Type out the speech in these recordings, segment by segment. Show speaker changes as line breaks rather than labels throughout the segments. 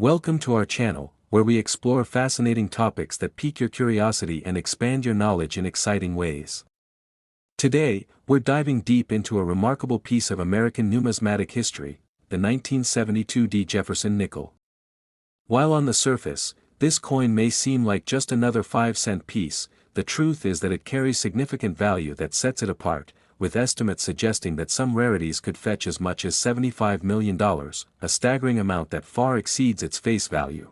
Welcome to our channel, where we explore fascinating topics that pique your curiosity and expand your knowledge in exciting ways. Today, we're diving deep into a remarkable piece of American numismatic history, the 1972 D. Jefferson nickel. While on the surface, this coin may seem like just another 5-cent piece, the truth is that it carries significant value that sets it apart, with estimates suggesting that some rarities could fetch as much as $75 million, a staggering amount that far exceeds its face value.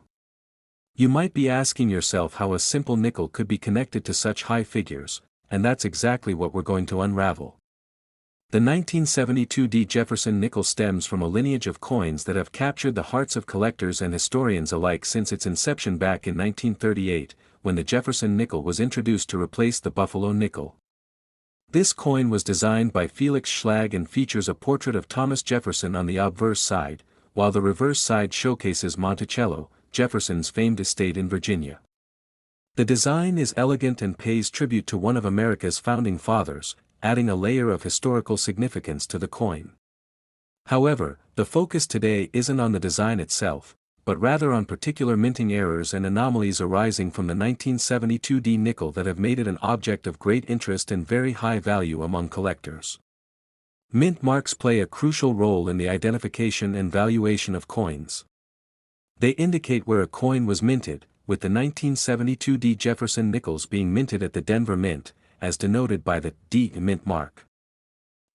You might be asking yourself how a simple nickel could be connected to such high figures, and that's exactly what we're going to unravel. The 1972 D. Jefferson nickel stems from a lineage of coins that have captured the hearts of collectors and historians alike since its inception back in 1938, when the Jefferson nickel was introduced to replace the Buffalo nickel. This coin was designed by Felix Schlag and features a portrait of Thomas Jefferson on the obverse side, while the reverse side showcases Monticello, Jefferson's famed estate in Virginia. The design is elegant and pays tribute to one of America's founding fathers, adding a layer of historical significance to the coin. However, the focus today isn't on the design itself, but rather on particular minting errors and anomalies arising from the 1972 D nickel that have made it an object of great interest and very high value among collectors. Mint marks play a crucial role in the identification and valuation of coins. They indicate where a coin was minted, with the 1972 D Jefferson nickels being minted at the Denver Mint, as denoted by the D Mint mark.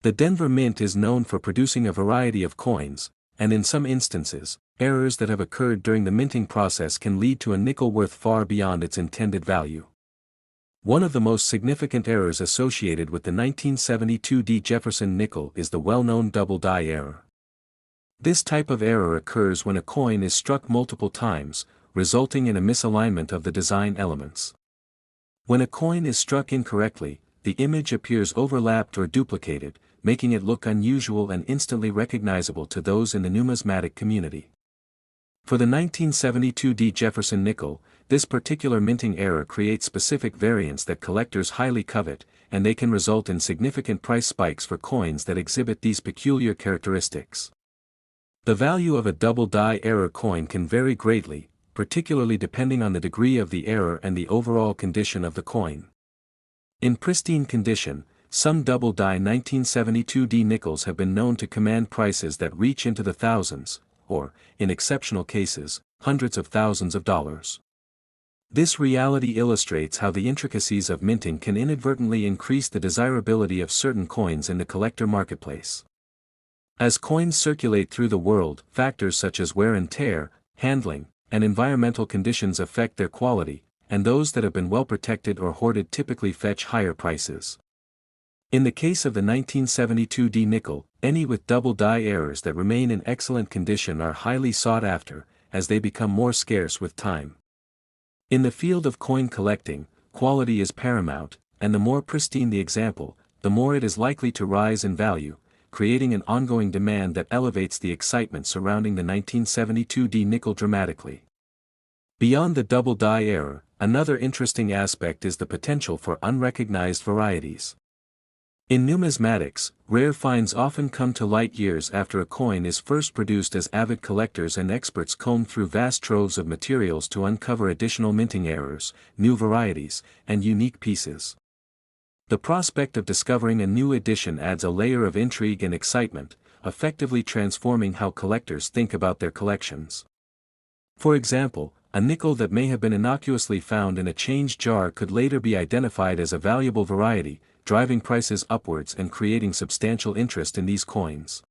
The Denver Mint is known for producing a variety of coins, and in some instances, errors that have occurred during the minting process can lead to a nickel worth far beyond its intended value. One of the most significant errors associated with the 1972 D Jefferson nickel is the well-known double die error. This type of error occurs when a coin is struck multiple times, resulting in a misalignment of the design elements. When a coin is struck incorrectly, the image appears overlapped or duplicated, making it look unusual and instantly recognizable to those in the numismatic community. For the 1972 D Jefferson nickel, this particular minting error creates specific variants that collectors highly covet, and they can result in significant price spikes for coins that exhibit these peculiar characteristics. The value of a double die error coin can vary greatly, particularly depending on the degree of the error and the overall condition of the coin. In pristine condition, some double die 1972 D nickels have been known to command prices that reach into the thousands, or, in exceptional cases, hundreds of thousands of dollars. This reality illustrates how the intricacies of minting can inadvertently increase the desirability of certain coins in the collector marketplace. As coins circulate through the world, factors such as wear and tear, handling, and environmental conditions affect their quality, and those that have been well protected or hoarded typically fetch higher prices. In the case of the 1972 D nickel, any with double die errors that remain in excellent condition are highly sought after, as they become more scarce with time. In the field of coin collecting, quality is paramount, and the more pristine the example, the more it is likely to rise in value, creating an ongoing demand that elevates the excitement surrounding the 1972 D nickel dramatically. Beyond the double die error, another interesting aspect is the potential for unrecognized varieties. In numismatics, rare finds often come to light years after a coin is first produced as avid collectors and experts comb through vast troves of materials to uncover additional minting errors, new varieties, and unique pieces. The prospect of discovering a new edition adds a layer of intrigue and excitement, effectively transforming how collectors think about their collections. For example, a nickel that may have been innocuously found in a change jar could later be identified as a valuable variety, driving prices upwards and creating substantial interest in these coins.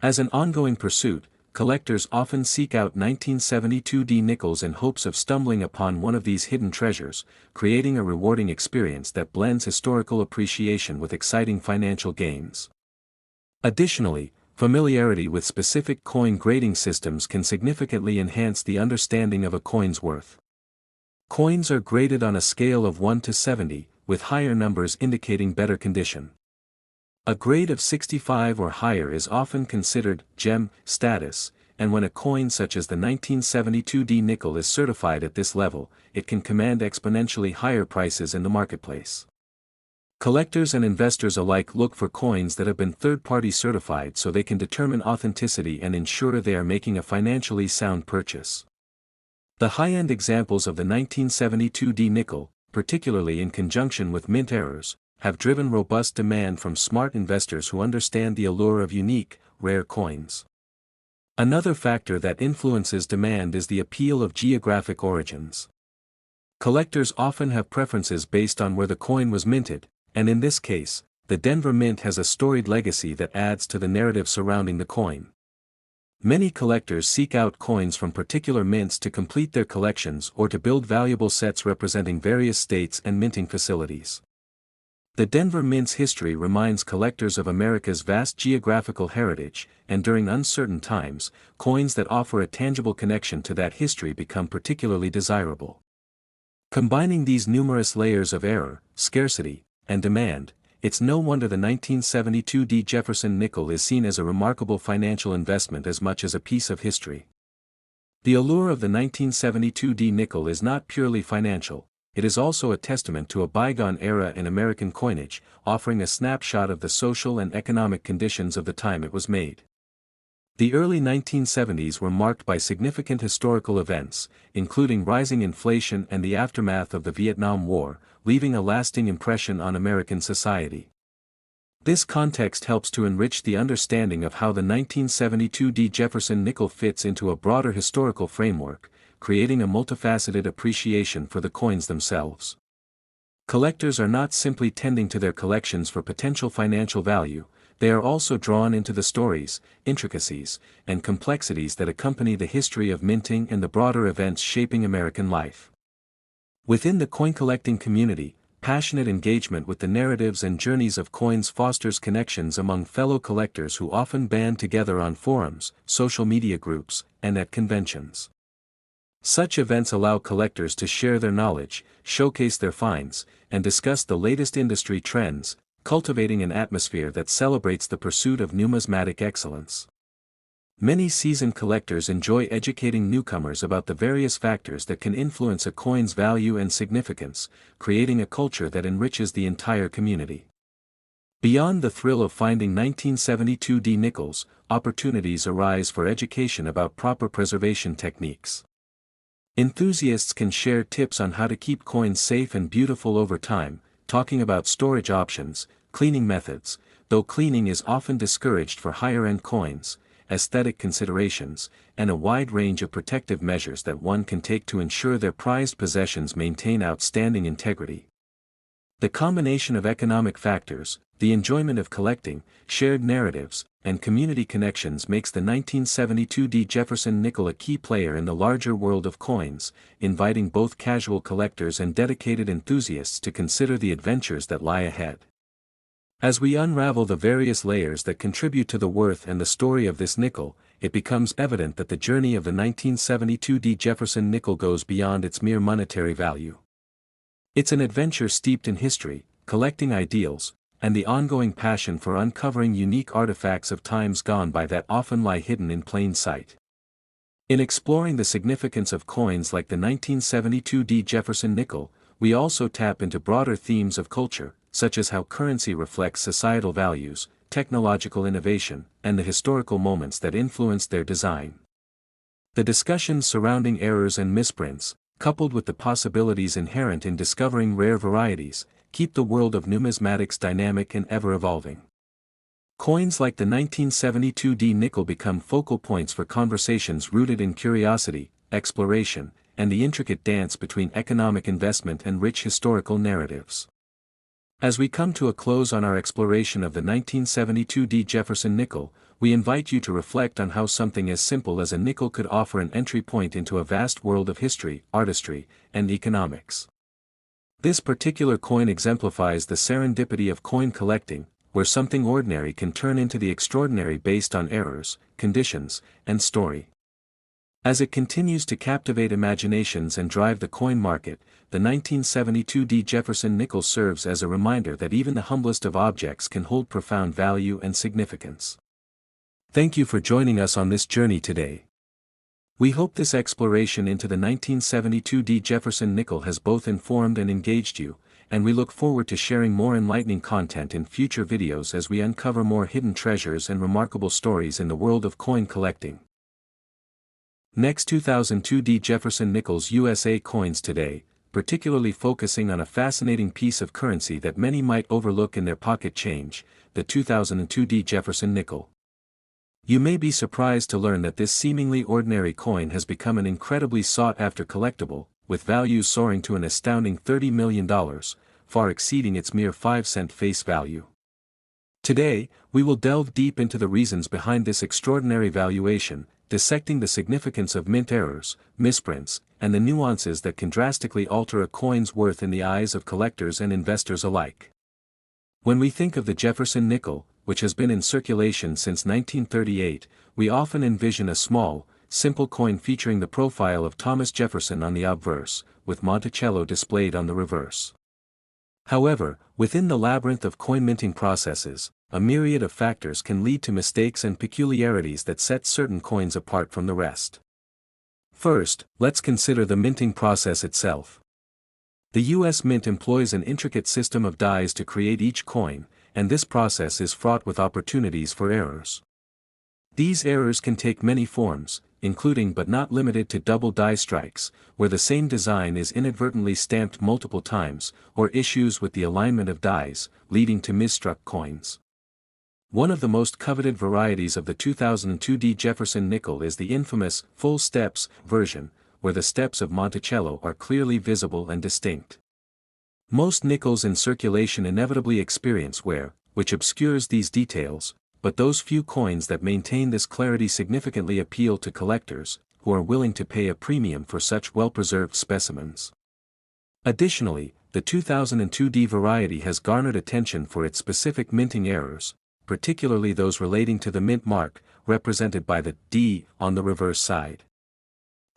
As an ongoing pursuit, collectors often seek out 1972 D nickels in hopes of stumbling upon one of these hidden treasures, creating a rewarding experience that blends historical appreciation with exciting financial gains. Additionally, familiarity with specific coin grading systems can significantly enhance the understanding of a coin's worth. Coins are graded on a scale of 1 to 70, with higher numbers indicating better condition. A grade of 65 or higher is often considered gem status, and when a coin such as the 1972 D nickel is certified at this level, it can command exponentially higher prices in the marketplace. Collectors and investors alike look for coins that have been third-party certified so they can determine authenticity and ensure they are making a financially sound purchase. The high-end examples of the 1972D nickel, particularly in conjunction with mint errors, have driven robust demand from smart investors who understand the allure of unique, rare coins. Another factor that influences demand is the appeal of geographic origins. Collectors often have preferences based on where the coin was minted, and in this case, the Denver Mint has a storied legacy that adds to the narrative surrounding the coin. Many collectors seek out coins from particular mints to complete their collections or to build valuable sets representing various states and minting facilities. The Denver Mint's history reminds collectors of America's vast geographical heritage, and during uncertain times, coins that offer a tangible connection to that history become particularly desirable. Combining these numerous layers of error, scarcity, and demand, it's no wonder the 1972D Jefferson nickel is seen as a remarkable financial investment as much as a piece of history. The allure of the 1972D nickel is not purely financial, it is also a testament to a bygone era in American coinage, offering a snapshot of the social and economic conditions of the time it was made. The early 1970s were marked by significant historical events, including rising inflation and the aftermath of the Vietnam War, leaving a lasting impression on American society. This context helps to enrich the understanding of how the 1972D Jefferson nickel fits into a broader historical framework, creating a multifaceted appreciation for the coins themselves. Collectors are not simply tending to their collections for potential financial value, they are also drawn into the stories, intricacies, and complexities that accompany the history of minting and the broader events shaping American life. Within the coin collecting community, passionate engagement with the narratives and journeys of coins fosters connections among fellow collectors who often band together on forums, social media groups, and at conventions. Such events allow collectors to share their knowledge, showcase their finds, and discuss the latest industry trends, cultivating an atmosphere that celebrates the pursuit of numismatic excellence. Many seasoned collectors enjoy educating newcomers about the various factors that can influence a coin's value and significance, creating a culture that enriches the entire community. Beyond the thrill of finding 1972D nickels, opportunities arise for education about proper preservation techniques. Enthusiasts can share tips on how to keep coins safe and beautiful over time, talking about storage options, cleaning methods, though cleaning is often discouraged for higher-end coins, aesthetic considerations, and a wide range of protective measures that one can take to ensure their prized possessions maintain outstanding integrity. The combination of economic factors, the enjoyment of collecting, shared narratives, and community connections makes the 1972D Jefferson nickel a key player in the larger world of coins, inviting both casual collectors and dedicated enthusiasts to consider the adventures that lie ahead. As we unravel the various layers that contribute to the worth and the story of this nickel, it becomes evident that the journey of the 1972D Jefferson nickel goes beyond its mere monetary value. It's an adventure steeped in history, collecting ideals, and the ongoing passion for uncovering unique artifacts of times gone by that often lie hidden in plain sight. In exploring the significance of coins like the 1972D Jefferson nickel, we also tap into broader themes of culture, such as how currency reflects societal values, technological innovation, and the historical moments that influenced their design. The discussions surrounding errors and misprints, coupled with the possibilities inherent in discovering rare varieties, keep the world of numismatics dynamic and ever-evolving. Coins like the 1972D nickel become focal points for conversations rooted in curiosity, exploration, and the intricate dance between economic investment and rich historical narratives. As we come to a close on our exploration of the 1972D Jefferson nickel, we invite you to reflect on how something as simple as a nickel could offer an entry point into a vast world of history, artistry, and economics. This particular coin exemplifies the serendipity of coin collecting, where something ordinary can turn into the extraordinary based on errors, conditions, and story. As it continues to captivate imaginations and drive the coin market, the 1972D Jefferson nickel serves as a reminder that even the humblest of objects can hold profound value and significance. Thank you for joining us on this journey today. We hope this exploration into the 1972D Jefferson nickel has both informed and engaged you, and we look forward to sharing more enlightening content in future videos as we uncover more hidden treasures and remarkable stories in the world of coin collecting. Next, 2002 Jefferson Nichols USA coins today, particularly focusing on a fascinating piece of currency that many might overlook in their pocket change, the 2002 Jefferson nickel. You may be surprised to learn that this seemingly ordinary coin has become an incredibly sought-after collectible, with values soaring to an astounding $30 million, far exceeding its mere 5-cent face value. Today, we will delve deep into the reasons behind this extraordinary valuation, dissecting the significance of mint errors, misprints, and the nuances that can drastically alter a coin's worth in the eyes of collectors and investors alike. When we think of the Jefferson nickel, which has been in circulation since 1938, we often envision a small, simple coin featuring the profile of Thomas Jefferson on the obverse, with Monticello displayed on the reverse. However, within the labyrinth of coin minting processes, a myriad of factors can lead to mistakes and peculiarities that set certain coins apart from the rest. First, let's consider the minting process itself. The U.S. Mint employs an intricate system of dies to create each coin, and this process is fraught with opportunities for errors. These errors can take many forms, including but not limited to double die strikes, where the same design is inadvertently stamped multiple times, or issues with the alignment of dies, leading to misstruck coins. One of the most coveted varieties of the 2002 Jefferson nickel is the infamous full steps version, where the steps of Monticello are clearly visible and distinct. Most nickels in circulation inevitably experience wear, which obscures these details, but those few coins that maintain this clarity significantly appeal to collectors, who are willing to pay a premium for such well-preserved specimens. Additionally, the 2002 variety has garnered attention for its specific minting errors, particularly those relating to the mint mark, represented by the D on the reverse side.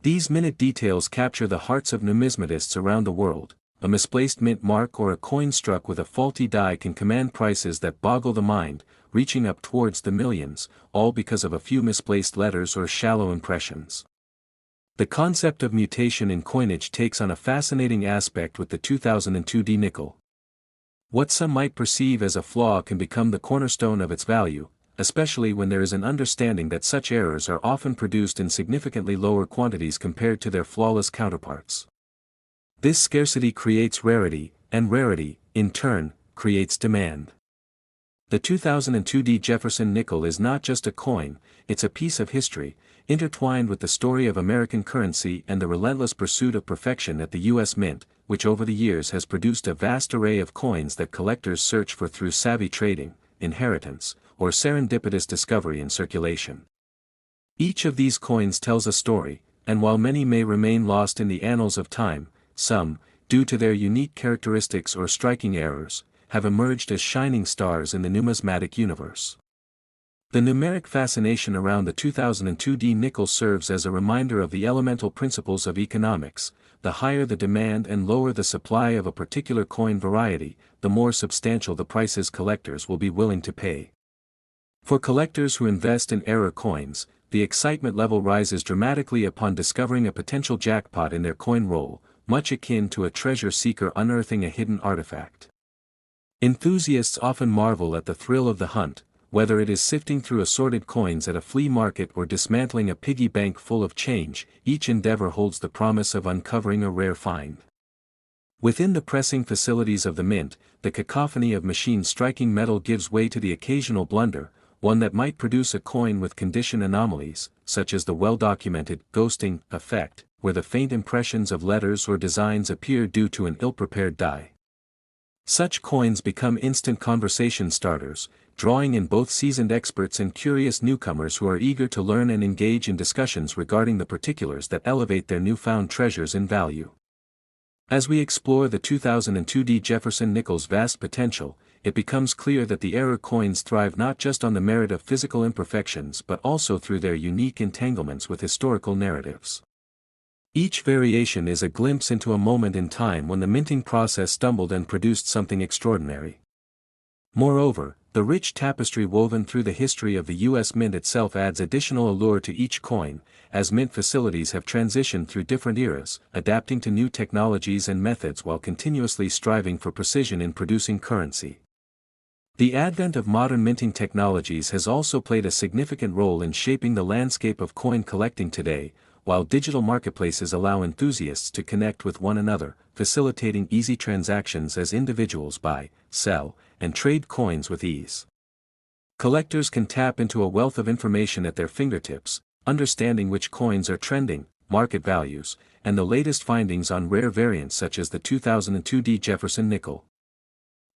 These minute details capture the hearts of numismatists around the world. A misplaced mint mark or a coin struck with a faulty die can command prices that boggle the mind, reaching up towards the millions, all because of a few misplaced letters or shallow impressions. The concept of mutation in coinage takes on a fascinating aspect with the 2002 nickel. What some might perceive as a flaw can become the cornerstone of its value, especially when there is an understanding that such errors are often produced in significantly lower quantities compared to their flawless counterparts. This scarcity creates rarity, and rarity, in turn, creates demand. The 2002 Jefferson nickel is not just a coin, it's a piece of history, intertwined with the story of American currency and the relentless pursuit of perfection at the U.S. Mint, which over the years has produced a vast array of coins that collectors search for through savvy trading, inheritance, or serendipitous discovery in circulation. Each of these coins tells a story, and while many may remain lost in the annals of time, some, due to their unique characteristics or striking errors, have emerged as shining stars in the numismatic universe. The numeric fascination around the 2002 nickel serves as a reminder of the elemental principles of economics. The higher the demand and lower the supply of a particular coin variety, the more substantial the prices collectors will be willing to pay. For collectors who invest in error coins, the excitement level rises dramatically upon discovering a potential jackpot in their coin roll, much akin to a treasure seeker unearthing a hidden artifact. Enthusiasts often marvel at the thrill of the hunt, whether it is sifting through assorted coins at a flea market or dismantling a piggy bank full of change. Each endeavor holds the promise of uncovering a rare find. Within the pressing facilities of the mint, the cacophony of machines striking metal gives way to the occasional blunder, one that might produce a coin with condition anomalies, such as the well-documented ghosting effect, where the faint impressions of letters or designs appear due to an ill-prepared die. Such coins become instant conversation starters, drawing in both seasoned experts and curious newcomers who are eager to learn and engage in discussions regarding the particulars that elevate their newfound treasures in value. As we explore the 2002 Jefferson nickel's vast potential, it becomes clear that the error coins thrive not just on the merit of physical imperfections but also through their unique entanglements with historical narratives. Each variation is a glimpse into a moment in time when the minting process stumbled and produced something extraordinary. Moreover, The rich tapestry woven through the history of the U.S. Mint itself adds additional allure to each coin, as mint facilities have transitioned through different eras, adapting to new technologies and methods while continuously striving for precision in producing currency. The advent of modern minting technologies has also played a significant role in shaping the landscape of coin collecting today, while digital marketplaces allow enthusiasts to connect with one another, facilitating easy transactions as individuals buy, sell, and trade coins with ease. Collectors can tap into a wealth of information at their fingertips, understanding which coins are trending, market values, and the latest findings on rare variants such as the 2002 D. Jefferson nickel.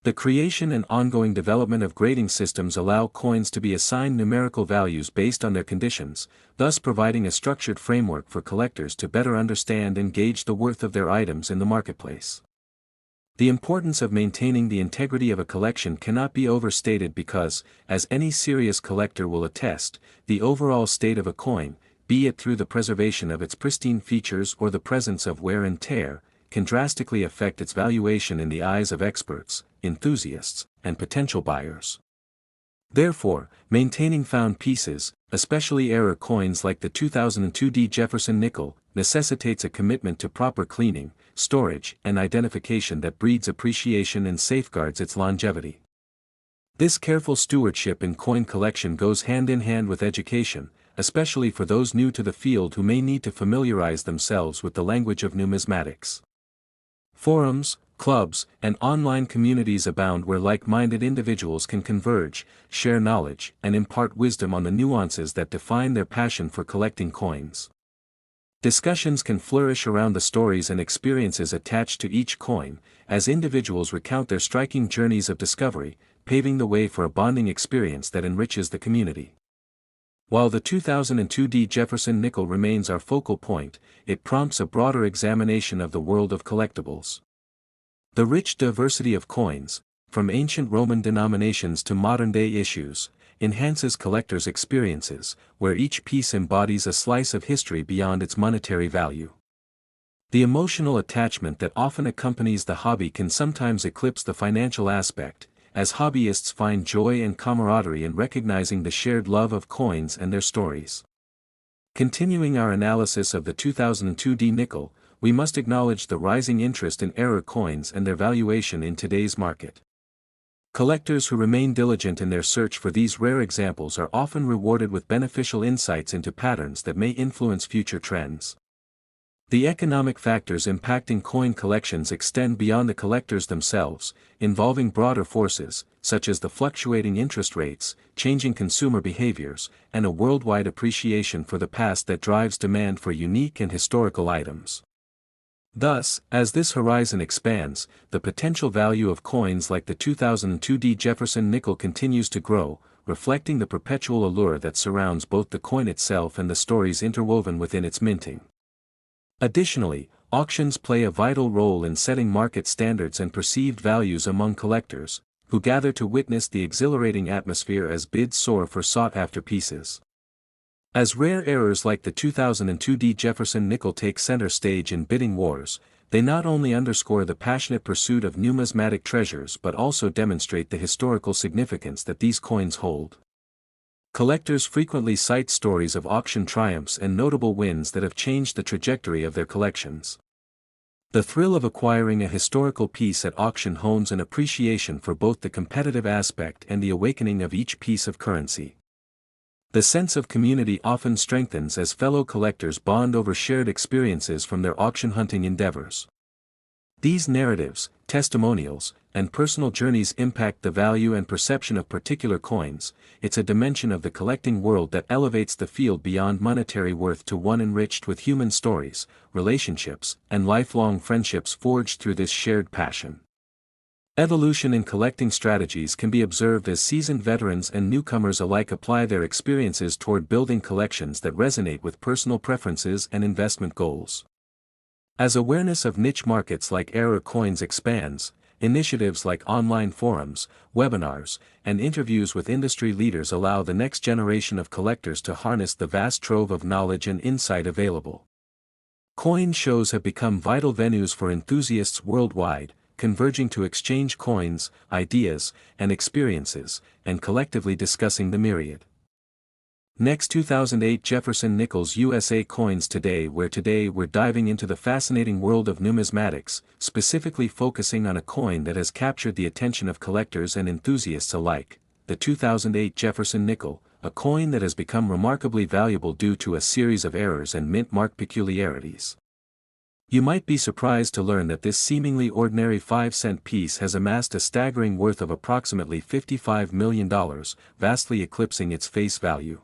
The creation and ongoing development of grading systems allow coins to be assigned numerical values based on their conditions, thus providing a structured framework for collectors to better understand and gauge the worth of their items in the marketplace. The importance of maintaining the integrity of a collection cannot be overstated because, as any serious collector will attest, the overall state of a coin, be it through the preservation of its pristine features or the presence of wear and tear, can drastically affect its valuation in the eyes of experts, enthusiasts, and potential buyers. Therefore, maintaining found pieces, especially error coins like the 2002 D. Jefferson nickel, necessitates a commitment to proper cleaning, storage, and identification that breeds appreciation and safeguards its longevity. This careful stewardship in coin collection goes hand in hand with education, especially for those new to the field who may need to familiarize themselves with the language of numismatics. Forums, clubs, and online communities abound where like-minded individuals can converge, share knowledge, and impart wisdom on the nuances that define their passion for collecting coins. Discussions can flourish around the stories and experiences attached to each coin, as individuals recount their striking journeys of discovery, paving the way for a bonding experience that enriches the community. While the 2002 D. Jefferson nickel remains our focal point, it prompts a broader examination of the world of collectibles. The rich diversity of coins, from ancient Roman denominations to modern-day issues, enhances collectors' experiences, where each piece embodies a slice of history beyond its monetary value. The emotional attachment that often accompanies the hobby can sometimes eclipse the financial aspect, as hobbyists find joy and camaraderie in recognizing the shared love of coins and their stories. Continuing our analysis of the 2002 D nickel, we must acknowledge the rising interest in error coins and their valuation in today's market. Collectors who remain diligent in their search for these rare examples are often rewarded with beneficial insights into patterns that may influence future trends. The economic factors impacting coin collections extend beyond the collectors themselves, involving broader forces, such as the fluctuating interest rates, changing consumer behaviors, and a worldwide appreciation for the past that drives demand for unique and historical items. Thus, as this horizon expands, the potential value of coins like the 2002 D. Jefferson nickel continues to grow, reflecting the perpetual allure that surrounds both the coin itself and the stories interwoven within its minting. Additionally, auctions play a vital role in setting market standards and perceived values among collectors, who gather to witness the exhilarating atmosphere as bids soar for sought-after pieces. As rare errors like the 2002 D. Jefferson nickel take center stage in bidding wars, they not only underscore the passionate pursuit of numismatic treasures but also demonstrate the historical significance that these coins hold. Collectors frequently cite stories of auction triumphs and notable wins that have changed the trajectory of their collections. The thrill of acquiring a historical piece at auction hones an appreciation for both the competitive aspect and the awakening of each piece of currency. The sense of community often strengthens as fellow collectors bond over shared experiences from their auction hunting endeavors. These narratives, testimonials, and personal journeys impact the value and perception of particular coins. It's a dimension of the collecting world that elevates the field beyond monetary worth to one enriched with human stories, relationships, and lifelong friendships forged through this shared passion. Evolution in collecting strategies can be observed as seasoned veterans and newcomers alike apply their experiences toward building collections that resonate with personal preferences and investment goals. As awareness of niche markets like error coins expands, initiatives like online forums, webinars, and interviews with industry leaders allow the next generation of collectors to harness the vast trove of knowledge and insight available. Coin shows have become vital venues for enthusiasts worldwide, converging to exchange coins, ideas, and experiences, and collectively discussing the myriad. Next, 2008 Jefferson Nichols USA coins. Today we're diving into the fascinating world of numismatics, specifically focusing on a coin that has captured the attention of collectors and enthusiasts alike, the 2008 Jefferson nickel, a coin that has become remarkably valuable due to a series of errors and mint mark peculiarities. You might be surprised to learn that this seemingly ordinary 5-cent piece has amassed a staggering worth of approximately $55 million, vastly eclipsing its face value.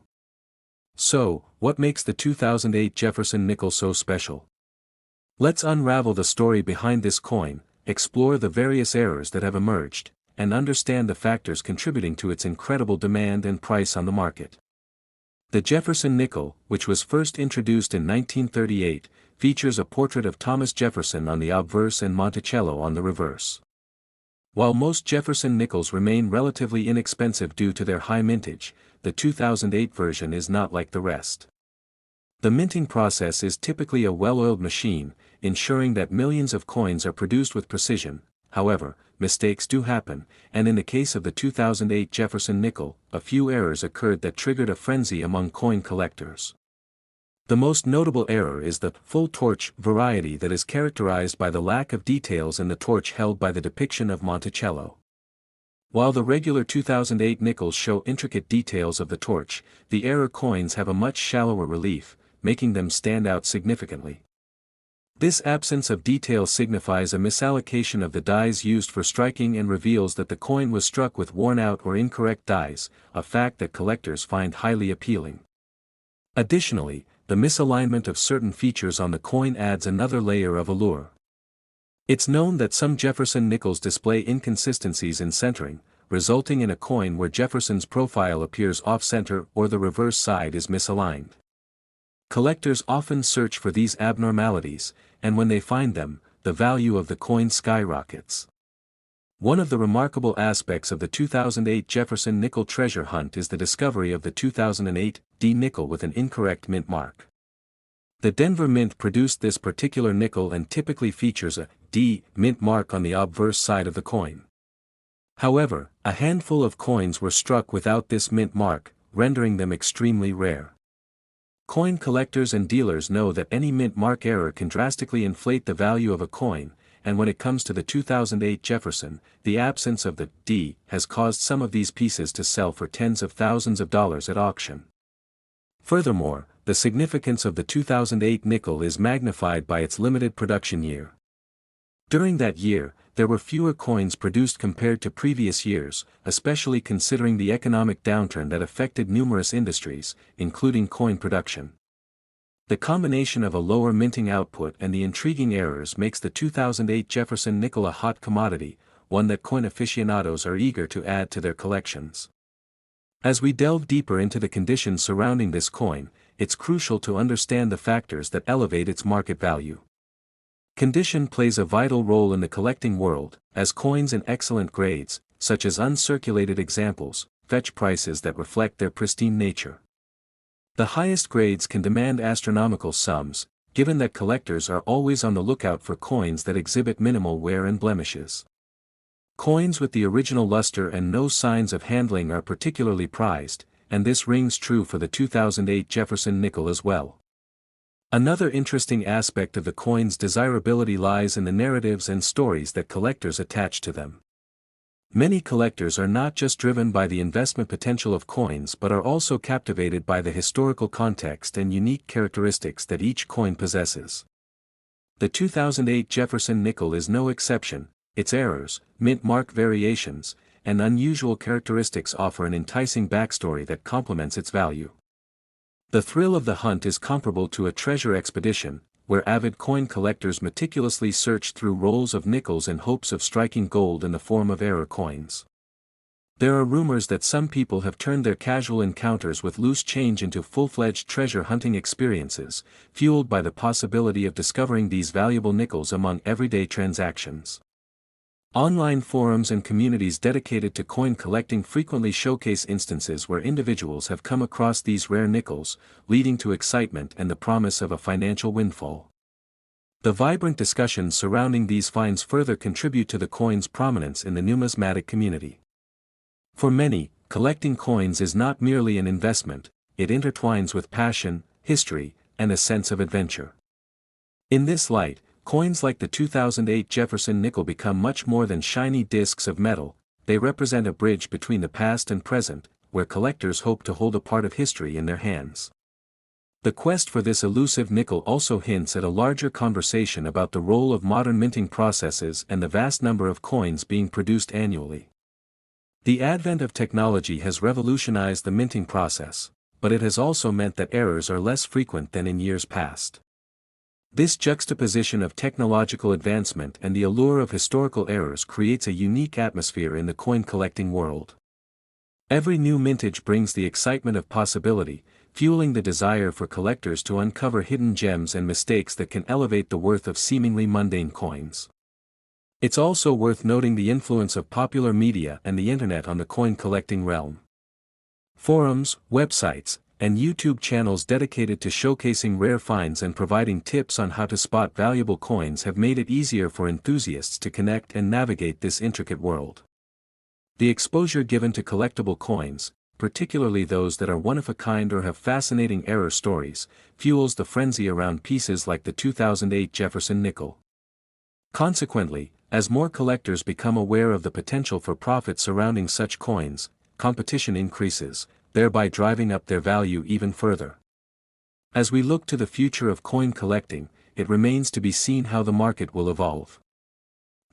So, what makes the 2008 Jefferson nickel so special? Let's unravel the story behind this coin, explore the various errors that have emerged, and understand the factors contributing to its incredible demand and price on the market. The Jefferson nickel, which was first introduced in 1938, features a portrait of Thomas Jefferson on the obverse and Monticello on the reverse. While most Jefferson nickels remain relatively inexpensive due to their high mintage, the 2008 version is not like the rest. The minting process is typically a well-oiled machine, ensuring that millions of coins are produced with precision. However, mistakes do happen, and in the case of the 2008 Jefferson nickel, a few errors occurred that triggered a frenzy among coin collectors. The most notable error is the full torch variety that is characterized by the lack of details in the torch held by the depiction of Monticello. While the regular 2008 nickels show intricate details of the torch, the error coins have a much shallower relief, making them stand out significantly. This absence of detail signifies a misallocation of the dies used for striking and reveals that the coin was struck with worn-out or incorrect dies, a fact that collectors find highly appealing. Additionally, the misalignment of certain features on the coin adds another layer of allure. It's known that some Jefferson nickels display inconsistencies in centering, resulting in a coin where Jefferson's profile appears off-center or the reverse side is misaligned. Collectors often search for these abnormalities, and when they find them, the value of the coin skyrockets. One of the remarkable aspects of the 2008 Jefferson nickel treasure hunt is the discovery of the 2008 D nickel with an incorrect mint mark. The Denver Mint produced this particular nickel and typically features a D mint mark on the obverse side of the coin. However, a handful of coins were struck without this mint mark, rendering them extremely rare. Coin collectors and dealers know that any mint mark error can drastically inflate the value of a coin, and when it comes to the 2008 Jefferson, the absence of the D has caused some of these pieces to sell for tens of thousands of dollars at auction. Furthermore, the significance of the 2008 nickel is magnified by its limited production year. During that year, there were fewer coins produced compared to previous years, especially considering the economic downturn that affected numerous industries, including coin production. The combination of a lower minting output and the intriguing errors makes the 2008 Jefferson nickel a hot commodity, one that coin aficionados are eager to add to their collections. As we delve deeper into the conditions surrounding this coin, it's crucial to understand the factors that elevate its market value. Condition plays a vital role in the collecting world, as coins in excellent grades, such as uncirculated examples, fetch prices that reflect their pristine nature. The highest grades can demand astronomical sums, given that collectors are always on the lookout for coins that exhibit minimal wear and blemishes. Coins with the original luster and no signs of handling are particularly prized, and this rings true for the 2008 Jefferson nickel as well. Another interesting aspect of the coin's desirability lies in the narratives and stories that collectors attach to them. Many collectors are not just driven by the investment potential of coins but are also captivated by the historical context and unique characteristics that each coin possesses. The 2008 Jefferson nickel is no exception. Its errors, mint mark variations, and unusual characteristics offer an enticing backstory that complements its value. The thrill of the hunt is comparable to a treasure expedition, where avid coin collectors meticulously search through rolls of nickels in hopes of striking gold in the form of error coins. There are rumors that some people have turned their casual encounters with loose change into full-fledged treasure hunting experiences, fueled by the possibility of discovering these valuable nickels among everyday transactions. Online forums and communities dedicated to coin collecting frequently showcase instances where individuals have come across these rare nickels, leading to excitement and the promise of a financial windfall. The vibrant discussions surrounding these finds further contribute to the coin's prominence in the numismatic community. For many, collecting coins is not merely an investment, it intertwines with passion, history, and a sense of adventure. In this light, coins like the 2008 Jefferson nickel become much more than shiny discs of metal, they represent a bridge between the past and present, where collectors hope to hold a part of history in their hands. The quest for this elusive nickel also hints at a larger conversation about the role of modern minting processes and the vast number of coins being produced annually. The advent of technology has revolutionized the minting process, but it has also meant that errors are less frequent than in years past. This juxtaposition of technological advancement and the allure of historical errors creates a unique atmosphere in the coin collecting world. Every new mintage brings the excitement of possibility, fueling the desire for collectors to uncover hidden gems and mistakes that can elevate the worth of seemingly mundane coins. It's also worth noting the influence of popular media and the internet on the coin collecting realm. Forums, websites, and YouTube channels dedicated to showcasing rare finds and providing tips on how to spot valuable coins have made it easier for enthusiasts to connect and navigate this intricate world. The exposure given to collectible coins, particularly those that are one-of-a-kind or have fascinating error stories, fuels the frenzy around pieces like the 2008 Jefferson nickel. Consequently, as more collectors become aware of the potential for profit surrounding such coins, competition increases, thereby driving up their value even further. As we look to the future of coin collecting, it remains to be seen how the market will evolve.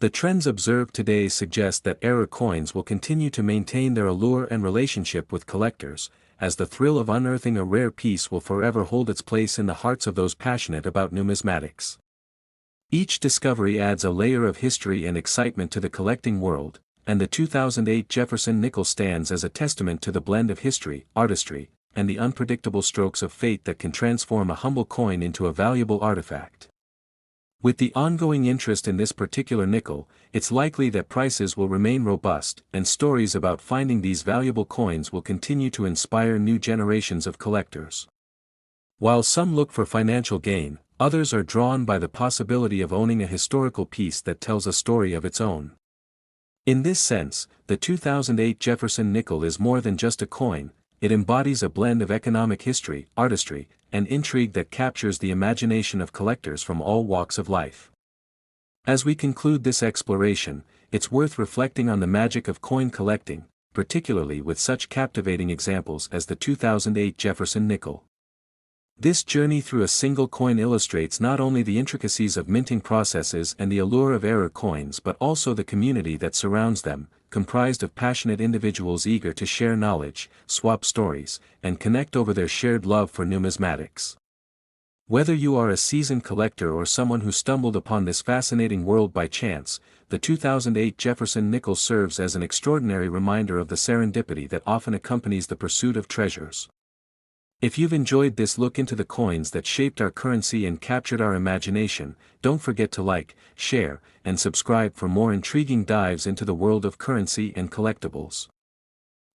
The trends observed today suggest that error coins will continue to maintain their allure and relationship with collectors, as the thrill of unearthing a rare piece will forever hold its place in the hearts of those passionate about numismatics. Each discovery adds a layer of history and excitement to the collecting world, and the 2008 Jefferson nickel stands as a testament to the blend of history, artistry, and the unpredictable strokes of fate that can transform a humble coin into a valuable artifact. With the ongoing interest in this particular nickel, it's likely that prices will remain robust, and stories about finding these valuable coins will continue to inspire new generations of collectors. While some look for financial gain, others are drawn by the possibility of owning a historical piece that tells a story of its own. In this sense, the 2008 Jefferson nickel is more than just a coin, it embodies a blend of economic history, artistry, and intrigue that captures the imagination of collectors from all walks of life. As we conclude this exploration, it's worth reflecting on the magic of coin collecting, particularly with such captivating examples as the 2008 Jefferson nickel. This journey through a single coin illustrates not only the intricacies of minting processes and the allure of error coins but also the community that surrounds them, comprised of passionate individuals eager to share knowledge, swap stories, and connect over their shared love for numismatics. Whether you are a seasoned collector or someone who stumbled upon this fascinating world by chance, the 2008 Jefferson nickel serves as an extraordinary reminder of the serendipity that often accompanies the pursuit of treasures. If you've enjoyed this look into the coins that shaped our currency and captured our imagination, don't forget to like, share, and subscribe for more intriguing dives into the world of currency and collectibles.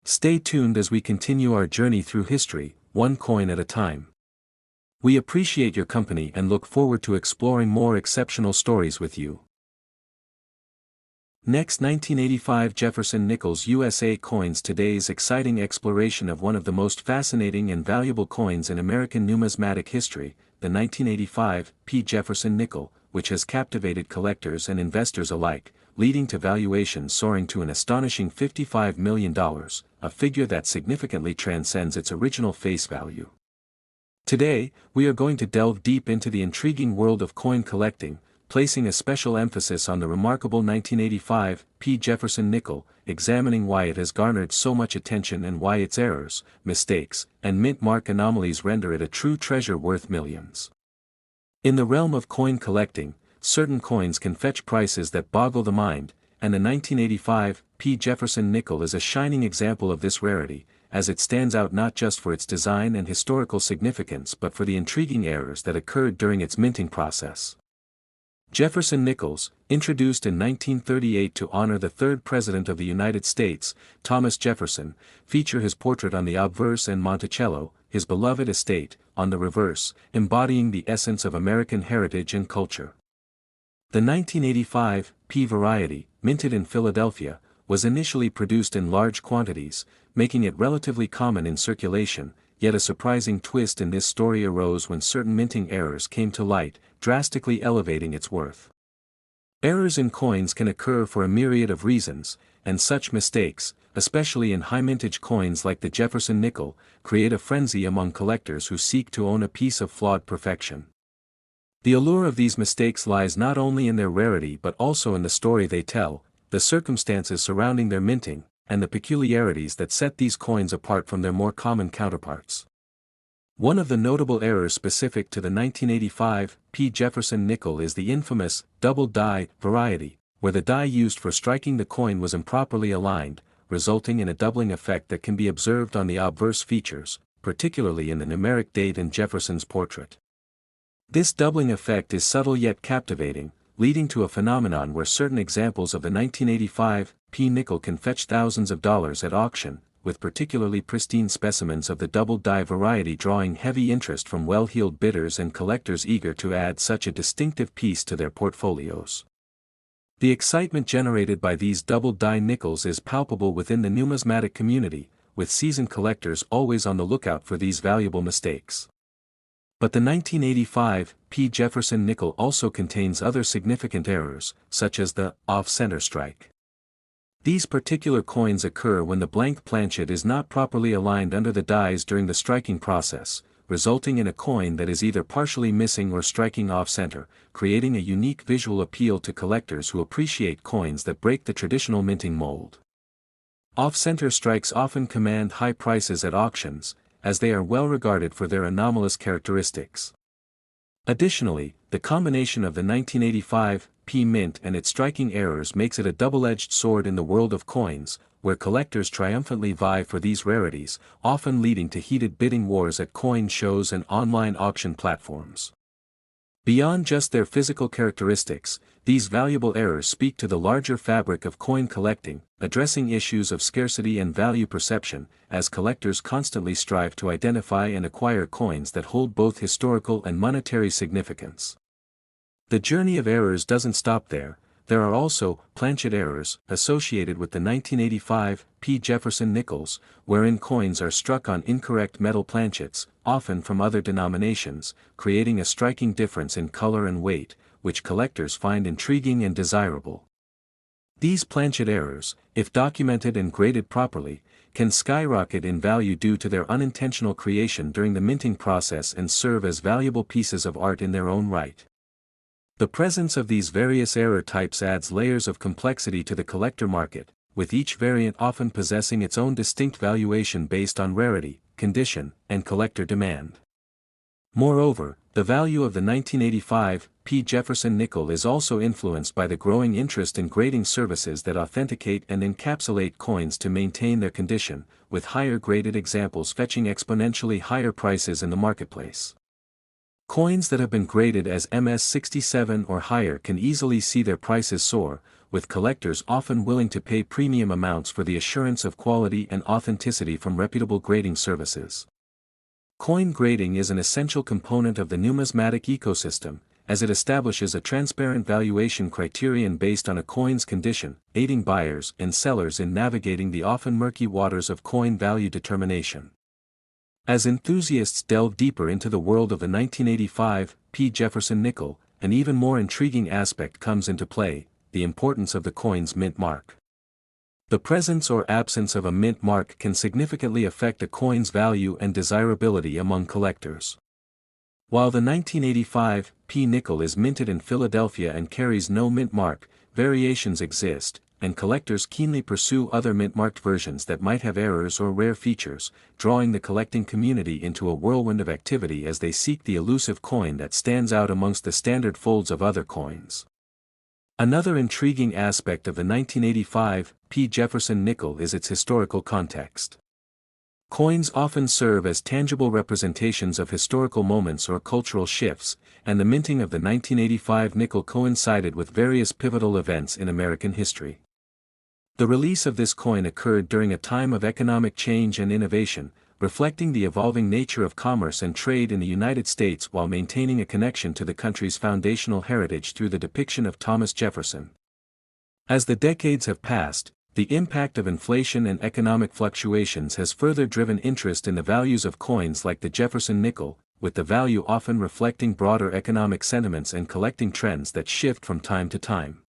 Stay tuned as we continue our journey through history, one coin at a time. We appreciate your company and look forward to exploring more exceptional stories with you. Next, 1985 Jefferson Nickels USA coins. Today's exciting exploration of one of the most fascinating and valuable coins in American numismatic history, the 1985 P. Jefferson nickel, which has captivated collectors and investors alike, leading to valuations soaring to an astonishing $55 million, a figure that significantly transcends its original face value. Today, we are going to delve deep into the intriguing world of coin collecting, placing a special emphasis on the remarkable 1985 P. Jefferson nickel, examining why it has garnered so much attention and why its errors, mistakes, and mint mark anomalies render it a true treasure worth millions. In the realm of coin collecting, certain coins can fetch prices that boggle the mind, and the 1985 P. Jefferson nickel is a shining example of this rarity, as it stands out not just for its design and historical significance but for the intriguing errors that occurred during its minting process. Jefferson nickels, introduced in 1938 to honor the third President of the United States, Thomas Jefferson, feature his portrait on the obverse and Monticello, his beloved estate, on the reverse, embodying the essence of American heritage and culture. The 1985 P variety, minted in Philadelphia, was initially produced in large quantities, making it relatively common in circulation, yet a surprising twist in this story arose when certain minting errors came to light, drastically elevating its worth. Errors in coins can occur for a myriad of reasons, and such mistakes, especially in high-mintage coins like the Jefferson nickel, create a frenzy among collectors who seek to own a piece of flawed perfection. The allure of these mistakes lies not only in their rarity but also in the story they tell, the circumstances surrounding their minting, and the peculiarities that set these coins apart from their more common counterparts. One of the notable errors specific to the 1985 P. Jefferson nickel is the infamous double die variety, where the die used for striking the coin was improperly aligned, resulting in a doubling effect that can be observed on the obverse features, particularly in the numeric date in Jefferson's portrait. This doubling effect is subtle yet captivating, leading to a phenomenon where certain examples of the 1985 P nickel can fetch thousands of dollars at auction, with particularly pristine specimens of the double die variety drawing heavy interest from well-heeled bidders and collectors eager to add such a distinctive piece to their portfolios. The excitement generated by these double die nickels is palpable within the numismatic community, with seasoned collectors always on the lookout for these valuable mistakes. But the 1985 P. Jefferson nickel also contains other significant errors, such as the off-center strike. These particular coins occur when the blank planchet is not properly aligned under the dies during the striking process, resulting in a coin that is either partially missing or striking off-center, creating a unique visual appeal to collectors who appreciate coins that break the traditional minting mold. Off-center strikes often command high prices at auctions, as they are well regarded for their anomalous characteristics. Additionally, the combination of the 1985 P mint and its striking errors makes it a double-edged sword in the world of coins, where collectors triumphantly vie for these rarities, often leading to heated bidding wars at coin shows and online auction platforms. Beyond just their physical characteristics, these valuable errors speak to the larger fabric of coin collecting, addressing issues of scarcity and value perception, as collectors constantly strive to identify and acquire coins that hold both historical and monetary significance. The journey of errors doesn't stop there. There are also planchet errors associated with the 1985 P. Jefferson nickels, wherein coins are struck on incorrect metal planchets, often from other denominations, creating a striking difference in color and weight, which collectors find intriguing and desirable. These planchet errors, if documented and graded properly, can skyrocket in value due to their unintentional creation during the minting process and serve as valuable pieces of art in their own right. The presence of these various error types adds layers of complexity to the collector market, with each variant often possessing its own distinct valuation based on rarity, condition, and collector demand. Moreover, the value of the 1985 P. Jefferson nickel is also influenced by the growing interest in grading services that authenticate and encapsulate coins to maintain their condition, with higher graded examples fetching exponentially higher prices in the marketplace. Coins that have been graded as MS-67 or higher can easily see their prices soar, with collectors often willing to pay premium amounts for the assurance of quality and authenticity from reputable grading services. Coin grading is an essential component of the numismatic ecosystem, as it establishes a transparent valuation criterion based on a coin's condition, aiding buyers and sellers in navigating the often murky waters of coin value determination. As enthusiasts delve deeper into the world of the 1985 P. Jefferson nickel, an even more intriguing aspect comes into play: the importance of the coin's mint mark. The presence or absence of a mint mark can significantly affect a coin's value and desirability among collectors. While the 1985 P. nickel is minted in Philadelphia and carries no mint mark, variations exist, and collectors keenly pursue other mint-marked versions that might have errors or rare features, drawing the collecting community into a whirlwind of activity as they seek the elusive coin that stands out amongst the standard folds of other coins. Another intriguing aspect of the 1985 P. Jefferson nickel is its historical context. Coins often serve as tangible representations of historical moments or cultural shifts, and the minting of the 1985 nickel coincided with various pivotal events in American history. The release of this coin occurred during a time of economic change and innovation, reflecting the evolving nature of commerce and trade in the United States while maintaining a connection to the country's foundational heritage through the depiction of Thomas Jefferson. As the decades have passed, the impact of inflation and economic fluctuations has further driven interest in the values of coins like the Jefferson nickel, with the value often reflecting broader economic sentiments and collecting trends that shift from time to time.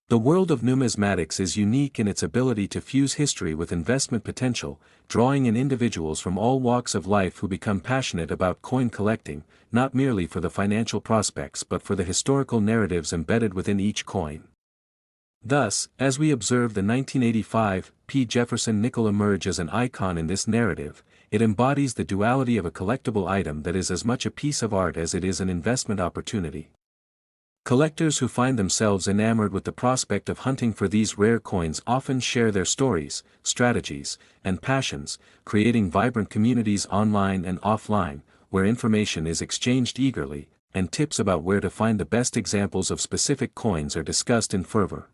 The world of numismatics is unique in its ability to fuse history with investment potential, drawing in individuals from all walks of life who become passionate about coin collecting, not merely for the financial prospects but for the historical narratives embedded within each coin. Thus, as we observe the 1985 P. Jefferson nickel emerge as an icon in this narrative, it embodies the duality of a collectible item that is as much a piece of art as it is an investment opportunity. Collectors who find themselves enamored with the prospect of hunting for these rare coins often share their stories, strategies, and passions, creating vibrant communities online and offline, where information is exchanged eagerly, and tips about where to find the best examples of specific coins are discussed in fervor.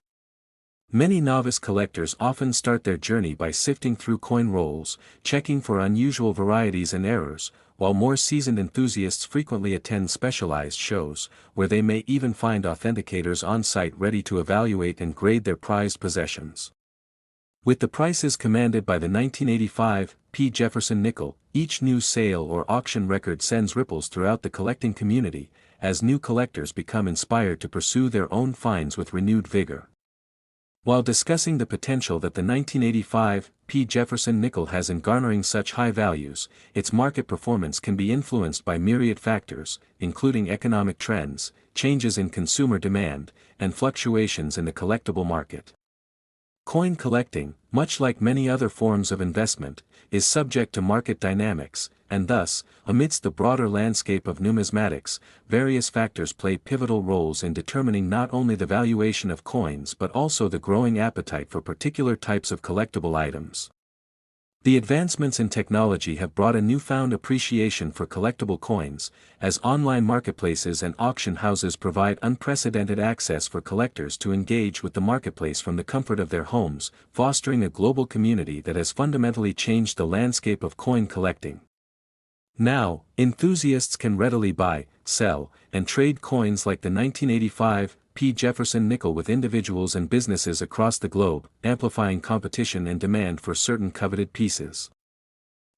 Many novice collectors often start their journey by sifting through coin rolls, checking for unusual varieties and errors, while more seasoned enthusiasts frequently attend specialized shows, where they may even find authenticators on site ready to evaluate and grade their prized possessions. With the prices commanded by the 1985 P. Jefferson nickel, each new sale or auction record sends ripples throughout the collecting community, as new collectors become inspired to pursue their own finds with renewed vigor. While discussing the potential that the 1985 P. Jefferson nickel has in garnering such high values, its market performance can be influenced by myriad factors, including economic trends, changes in consumer demand, and fluctuations in the collectible market. Coin collecting, much like many other forms of investment, is subject to market dynamics, and thus, amidst the broader landscape of numismatics, various factors play pivotal roles in determining not only the valuation of coins but also the growing appetite for particular types of collectible items. The advancements in technology have brought a newfound appreciation for collectible coins, as online marketplaces and auction houses provide unprecedented access for collectors to engage with the marketplace from the comfort of their homes, fostering a global community that has fundamentally changed the landscape of coin collecting. Now, enthusiasts can readily buy, sell, and trade coins like the 1985 P. Jefferson nickel with individuals and businesses across the globe, amplifying competition and demand for certain coveted pieces.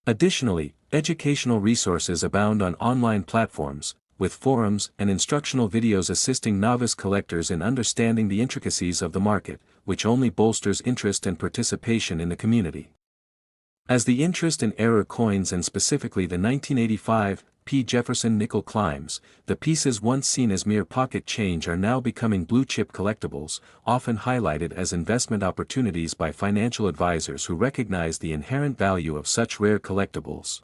Additionally, educational resources abound on online platforms, with forums and instructional videos assisting novice collectors in understanding the intricacies of the market, which only bolsters interest and participation in the community. As the interest in error coins and specifically the 1985 P. Jefferson nickel climbs, the pieces once seen as mere pocket change are now becoming blue-chip collectibles, often highlighted as investment opportunities by financial advisors who recognize the inherent value of such rare collectibles.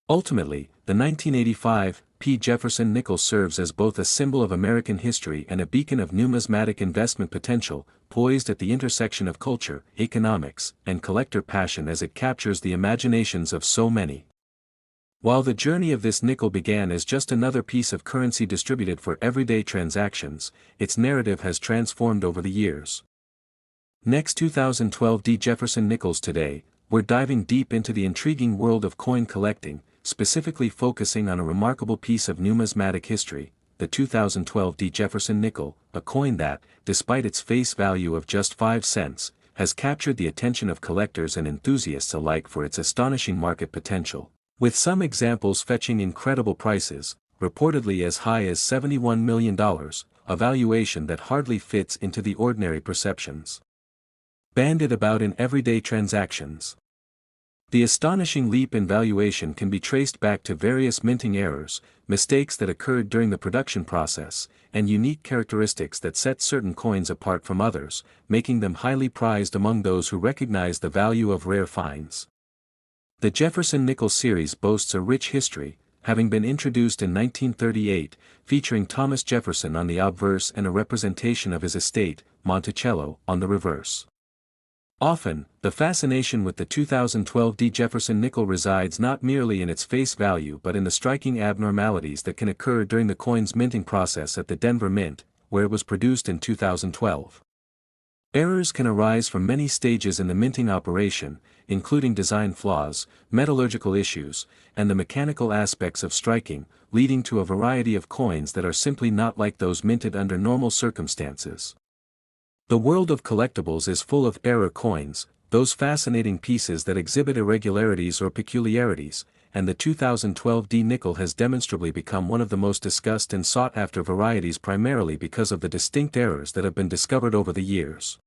Ultimately, the 1985 P. Jefferson nickel serves as both a symbol of American history and a beacon of numismatic investment potential, poised at the intersection of culture, economics, and collector passion as it captures the imaginations of so many. While the journey of this nickel began as just another piece of currency distributed for everyday transactions, its narrative has transformed over the years. Next 2012 D. Jefferson nickels. Today, we're diving deep into the intriguing world of coin collecting, specifically focusing on a remarkable piece of numismatic history, the 2012 D. Jefferson nickel, a coin that, despite its face value of just 5 cents, has captured the attention of collectors and enthusiasts alike for its astonishing market potential, with some examples fetching incredible prices, reportedly as high as $71 million, a valuation that hardly fits into the ordinary perceptions bandied about in everyday transactions. The astonishing leap in valuation can be traced back to various minting errors, mistakes that occurred during the production process, and unique characteristics that set certain coins apart from others, making them highly prized among those who recognize the value of rare finds. The Jefferson nickel series boasts a rich history, having been introduced in 1938, featuring Thomas Jefferson on the obverse and a representation of his estate, Monticello, on the reverse. Often, the fascination with the 2012 D. Jefferson nickel resides not merely in its face value but in the striking abnormalities that can occur during the coin's minting process at the Denver Mint, where it was produced in 2012. Errors can arise from many stages in the minting operation, including design flaws, metallurgical issues, and the mechanical aspects of striking, leading to a variety of coins that are simply not like those minted under normal circumstances. The world of collectibles is full of error coins, those fascinating pieces that exhibit irregularities or peculiarities, and the 2012 D nickel has demonstrably become one of the most discussed and sought-after varieties primarily because of the distinct errors that have been discovered over the years.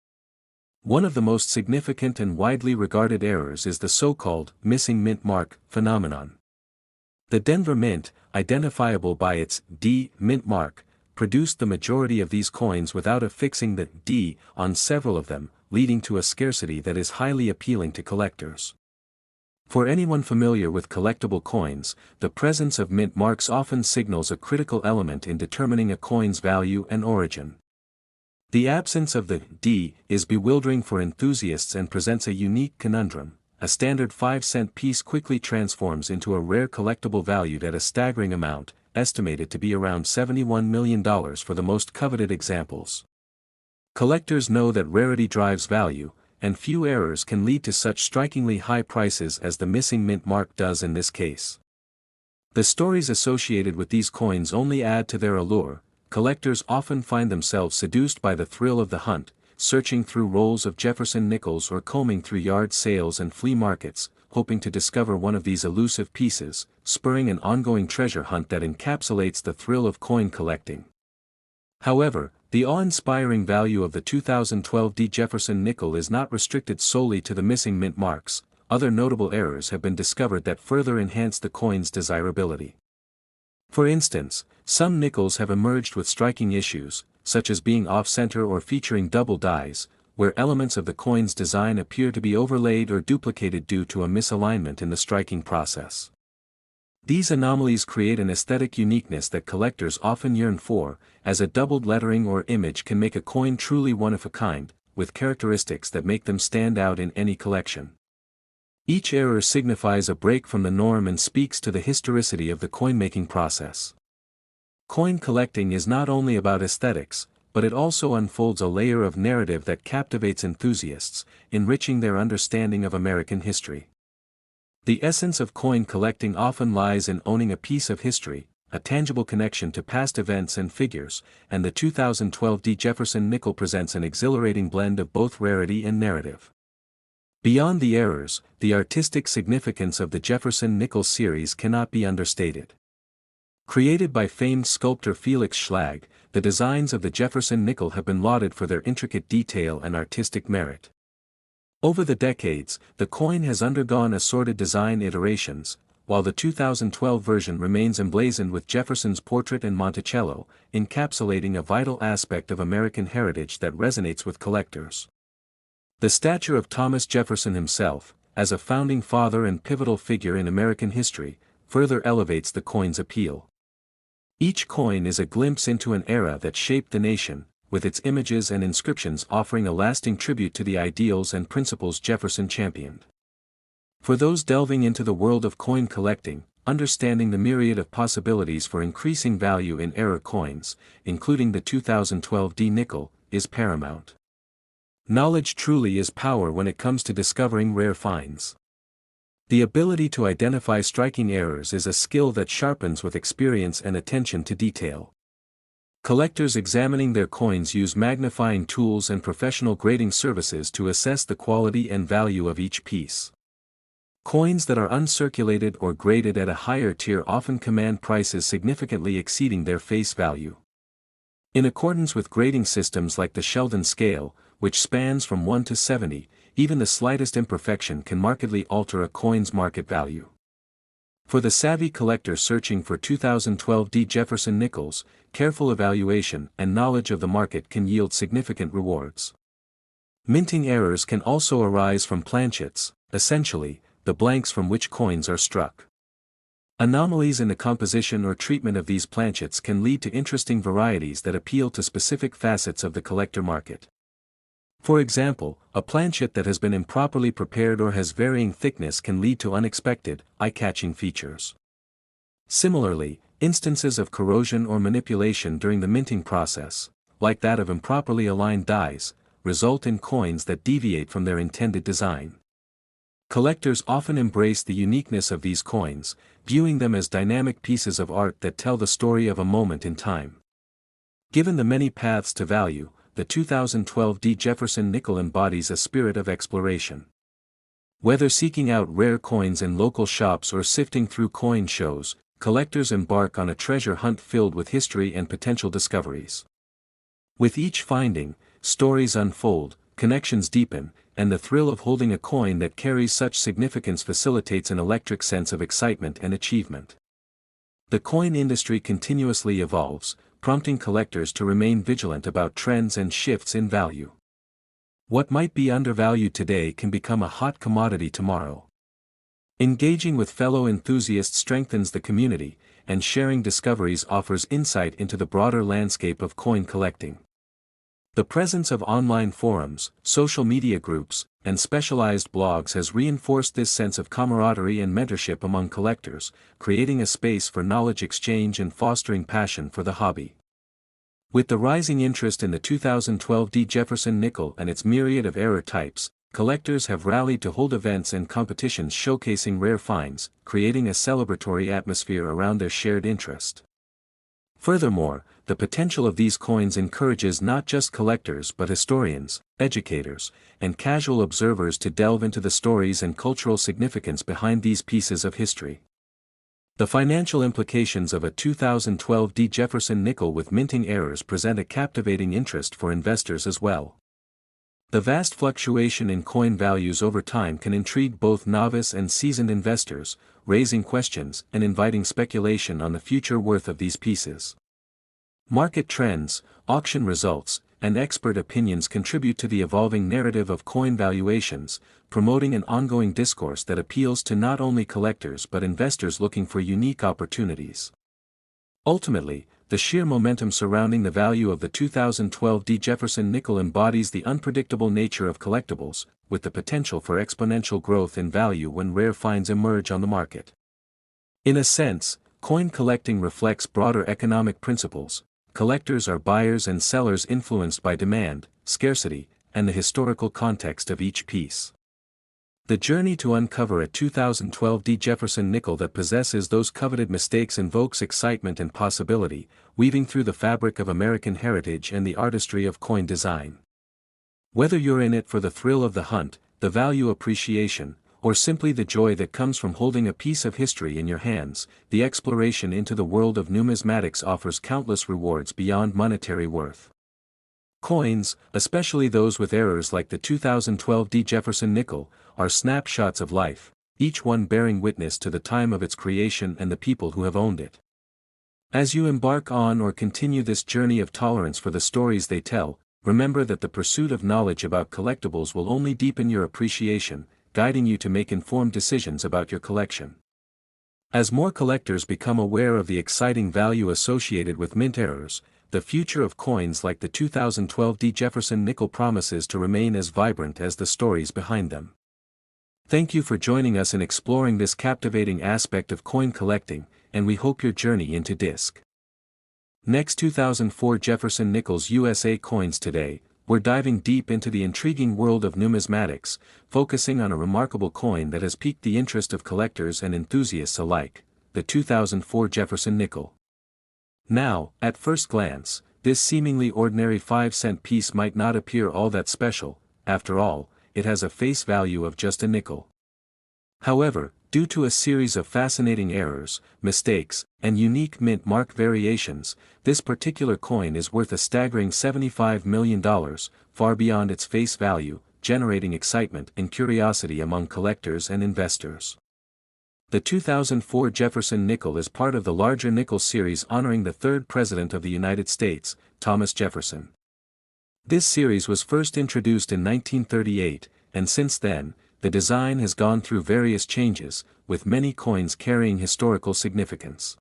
One of the most significant and widely regarded errors is the so-called missing mint mark phenomenon. The Denver Mint, identifiable by its D mint mark, produced the majority of these coins without affixing the D on several of them, leading to a scarcity that is highly appealing to collectors. For anyone familiar with collectible coins, the presence of mint marks often signals a critical element in determining a coin's value and origin. The absence of the D is bewildering for enthusiasts and presents a unique conundrum. A standard 5-cent piece quickly transforms into a rare collectible valued at a staggering amount, estimated to be around $71 million for the most coveted examples. Collectors know that rarity drives value, and few errors can lead to such strikingly high prices as the missing mint mark does in this case. The stories associated with these coins only add to their allure. Collectors often find themselves seduced by the thrill of the hunt, searching through rolls of Jefferson nickels or combing through yard sales and flea markets, hoping to discover one of these elusive pieces, spurring an ongoing treasure hunt that encapsulates the thrill of coin collecting. However, the awe-inspiring value of the 2012 D Jefferson nickel is not restricted solely to the missing mint marks. Other notable errors have been discovered that further enhance the coin's desirability. For instance, some nickels have emerged with striking issues, such as being off-center or featuring double dies, where elements of the coin's design appear to be overlaid or duplicated due to a misalignment in the striking process. These anomalies create an aesthetic uniqueness that collectors often yearn for, as a doubled lettering or image can make a coin truly one of a kind, with characteristics that make them stand out in any collection. Each error signifies a break from the norm and speaks to the historicity of the coin-making process. Coin collecting is not only about aesthetics, but it also unfolds a layer of narrative that captivates enthusiasts, enriching their understanding of American history. The essence of coin collecting often lies in owning a piece of history, a tangible connection to past events and figures, and the 2012 D Jefferson nickel presents an exhilarating blend of both rarity and narrative. Beyond the errors, the artistic significance of the Jefferson nickel series cannot be understated. Created by famed sculptor Felix Schlag, the designs of the Jefferson nickel have been lauded for their intricate detail and artistic merit. Over the decades, the coin has undergone assorted design iterations, while the 2012 version remains emblazoned with Jefferson's portrait and Monticello, encapsulating a vital aspect of American heritage that resonates with collectors. The stature of Thomas Jefferson himself, as a founding father and pivotal figure in American history, further elevates the coin's appeal. Each coin is a glimpse into an era that shaped the nation, with its images and inscriptions offering a lasting tribute to the ideals and principles Jefferson championed. For those delving into the world of coin collecting, understanding the myriad of possibilities for increasing value in error coins, including the 2012 D nickel, is paramount. Knowledge truly is power when it comes to discovering rare finds. The ability to identify striking errors is a skill that sharpens with experience and attention to detail. Collectors examining their coins use magnifying tools and professional grading services to assess the quality and value of each piece. Coins that are uncirculated or graded at a higher tier often command prices significantly exceeding their face value. In accordance with grading systems like the Sheldon scale, which spans from 1 to 70, even the slightest imperfection can markedly alter a coin's market value. For the savvy collector searching for 2012 D Jefferson nickels, careful evaluation and knowledge of the market can yield significant rewards. Minting errors can also arise from planchets, essentially, the blanks from which coins are struck. Anomalies in the composition or treatment of these planchets can lead to interesting varieties that appeal to specific facets of the collector market. For example, a planchet that has been improperly prepared or has varying thickness can lead to unexpected, eye-catching features. Similarly, instances of corrosion or manipulation during the minting process, like that of improperly aligned dies, result in coins that deviate from their intended design. Collectors often embrace the uniqueness of these coins, viewing them as dynamic pieces of art that tell the story of a moment in time. Given the many paths to value, the 2012 D. Jefferson nickel embodies a spirit of exploration. Whether seeking out rare coins in local shops or sifting through coin shows, collectors embark on a treasure hunt filled with history and potential discoveries. With each finding, stories unfold, connections deepen, and the thrill of holding a coin that carries such significance facilitates an electric sense of excitement and achievement. The coin industry continuously evolves, prompting collectors to remain vigilant about trends and shifts in value. What might be undervalued today can become a hot commodity tomorrow. Engaging with fellow enthusiasts strengthens the community, and sharing discoveries offers insight into the broader landscape of coin collecting. The presence of online forums, social media groups, and specialized blogs has reinforced this sense of camaraderie and mentorship among collectors, creating a space for knowledge exchange and fostering passion for the hobby. With the rising interest in the 2012 D. Jefferson nickel and its myriad of error types, collectors have rallied to hold events and competitions showcasing rare finds, creating a celebratory atmosphere around their shared interest. Furthermore, the potential of these coins encourages not just collectors but historians, educators, and casual observers to delve into the stories and cultural significance behind these pieces of history. The financial implications of a 2012 D. Jefferson nickel with minting errors present a captivating interest for investors as well. The vast fluctuation in coin values over time can intrigue both novice and seasoned investors, raising questions and inviting speculation on the future worth of these pieces. Market trends, auction results, and expert opinions contribute to the evolving narrative of coin valuations, promoting an ongoing discourse that appeals to not only collectors but investors looking for unique opportunities. Ultimately, the sheer momentum surrounding the value of the 2012 D. Jefferson nickel embodies the unpredictable nature of collectibles, with the potential for exponential growth in value when rare finds emerge on the market. In a sense, coin collecting reflects broader economic principles. Collectors are buyers and sellers influenced by demand, scarcity, and the historical context of each piece. The journey to uncover a 2012 D. Jefferson nickel that possesses those coveted mistakes invokes excitement and possibility, weaving through the fabric of American heritage and the artistry of coin design. Whether you're in it for the thrill of the hunt, the value appreciation, or simply the joy that comes from holding a piece of history in your hands, the exploration into the world of numismatics offers countless rewards beyond monetary worth. Coins, especially those with errors like the 2012 D. Jefferson nickel, are snapshots of life, each one bearing witness to the time of its creation and the people who have owned it. As you embark on or continue this journey of tolerance for the stories they tell, remember that the pursuit of knowledge about collectibles will only deepen your appreciation, guiding you to make informed decisions about your collection. As more collectors become aware of the exciting value associated with mint errors, the future of coins like the 2012 D. Jefferson nickel promises to remain as vibrant as the stories behind them. Thank you for joining us in exploring this captivating aspect of coin collecting, and we hope your journey into disc. Next 2004 Jefferson Nickels USA coins today. We're diving deep into the intriguing world of numismatics, focusing on a remarkable coin that has piqued the interest of collectors and enthusiasts alike, the 2004 Jefferson nickel. Now, at first glance, this seemingly ordinary 5-cent piece might not appear all that special. After all, it has a face value of just a nickel. However, due to a series of fascinating errors, mistakes, and unique mint mark variations, this particular coin is worth a staggering $75 million, far beyond its face value, generating excitement and curiosity among collectors and investors. The 2004 Jefferson nickel is part of the larger nickel series honoring the third President of the United States, Thomas Jefferson. This series was first introduced in 1938, and since then, the design has gone through various changes, with many coins carrying historical significance.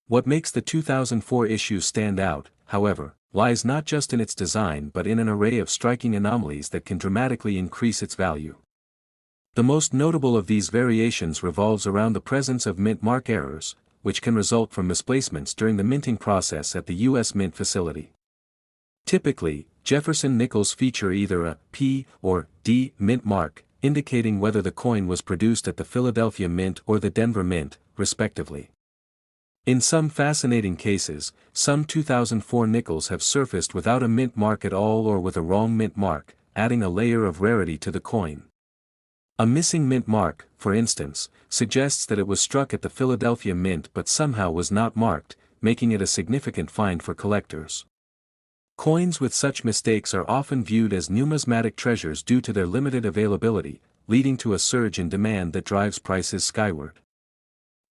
What makes the 2004 issue stand out, however, lies not just in its design but in an array of striking anomalies that can dramatically increase its value. The most notable of these variations revolves around the presence of mint mark errors, which can result from misplacements during the minting process at the U.S. Mint facility. Typically, Jefferson nickels feature either a P or D mint mark, indicating whether the coin was produced at the Philadelphia Mint or the Denver Mint, respectively. In some fascinating cases, some 2004 nickels have surfaced without a mint mark at all or with a wrong mint mark, adding a layer of rarity to the coin. A missing mint mark, for instance, suggests that it was struck at the Philadelphia Mint but somehow was not marked, making it a significant find for collectors. Coins with such mistakes are often viewed as numismatic treasures due to their limited availability, leading to a surge in demand that drives prices skyward.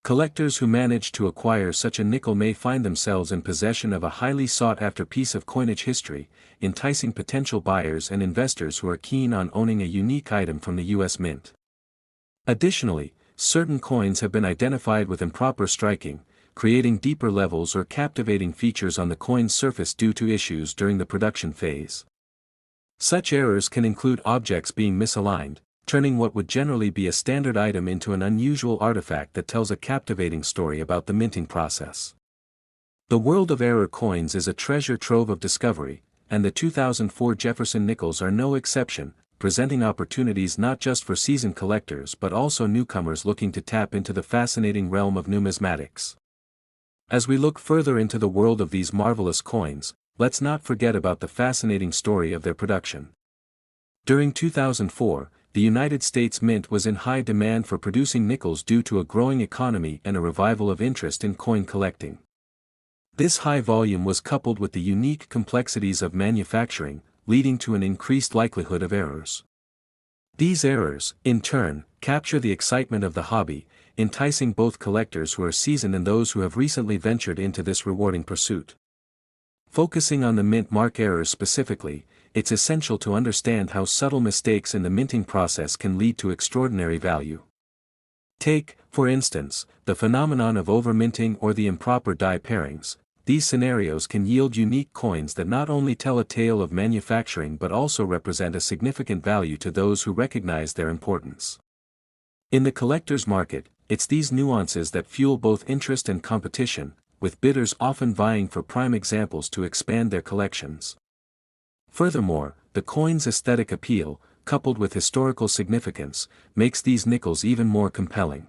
Collectors who manage to acquire such a nickel may find themselves in possession of a highly sought-after piece of coinage history, enticing potential buyers and investors who are keen on owning a unique item from the U.S. Mint. Additionally, certain coins have been identified with improper striking, creating deeper levels or captivating features on the coin's surface due to issues during the production phase. Such errors can include objects being misaligned, turning what would generally be a standard item into an unusual artifact that tells a captivating story about the minting process. The world of error coins is a treasure trove of discovery, and the 2004 Jefferson nickels are no exception, presenting opportunities not just for seasoned collectors but also newcomers looking to tap into the fascinating realm of numismatics. As we look further into the world of these marvelous coins, let's not forget about the fascinating story of their production. During 2004, the United States Mint was in high demand for producing nickels due to a growing economy and a revival of interest in coin collecting. This high volume was coupled with the unique complexities of manufacturing, leading to an increased likelihood of errors. These errors, in turn, capture the excitement of the hobby, enticing both collectors who are seasoned and those who have recently ventured into this rewarding pursuit. Focusing on the mint mark errors specifically, it's essential to understand how subtle mistakes in the minting process can lead to extraordinary value. Take, for instance, the phenomenon of overminting or the improper die pairings. These scenarios can yield unique coins that not only tell a tale of manufacturing but also represent a significant value to those who recognize their importance. In the collector's market, it's these nuances that fuel both interest and competition, with bidders often vying for prime examples to expand their collections. Furthermore, the coin's aesthetic appeal, coupled with historical significance, makes these nickels even more compelling.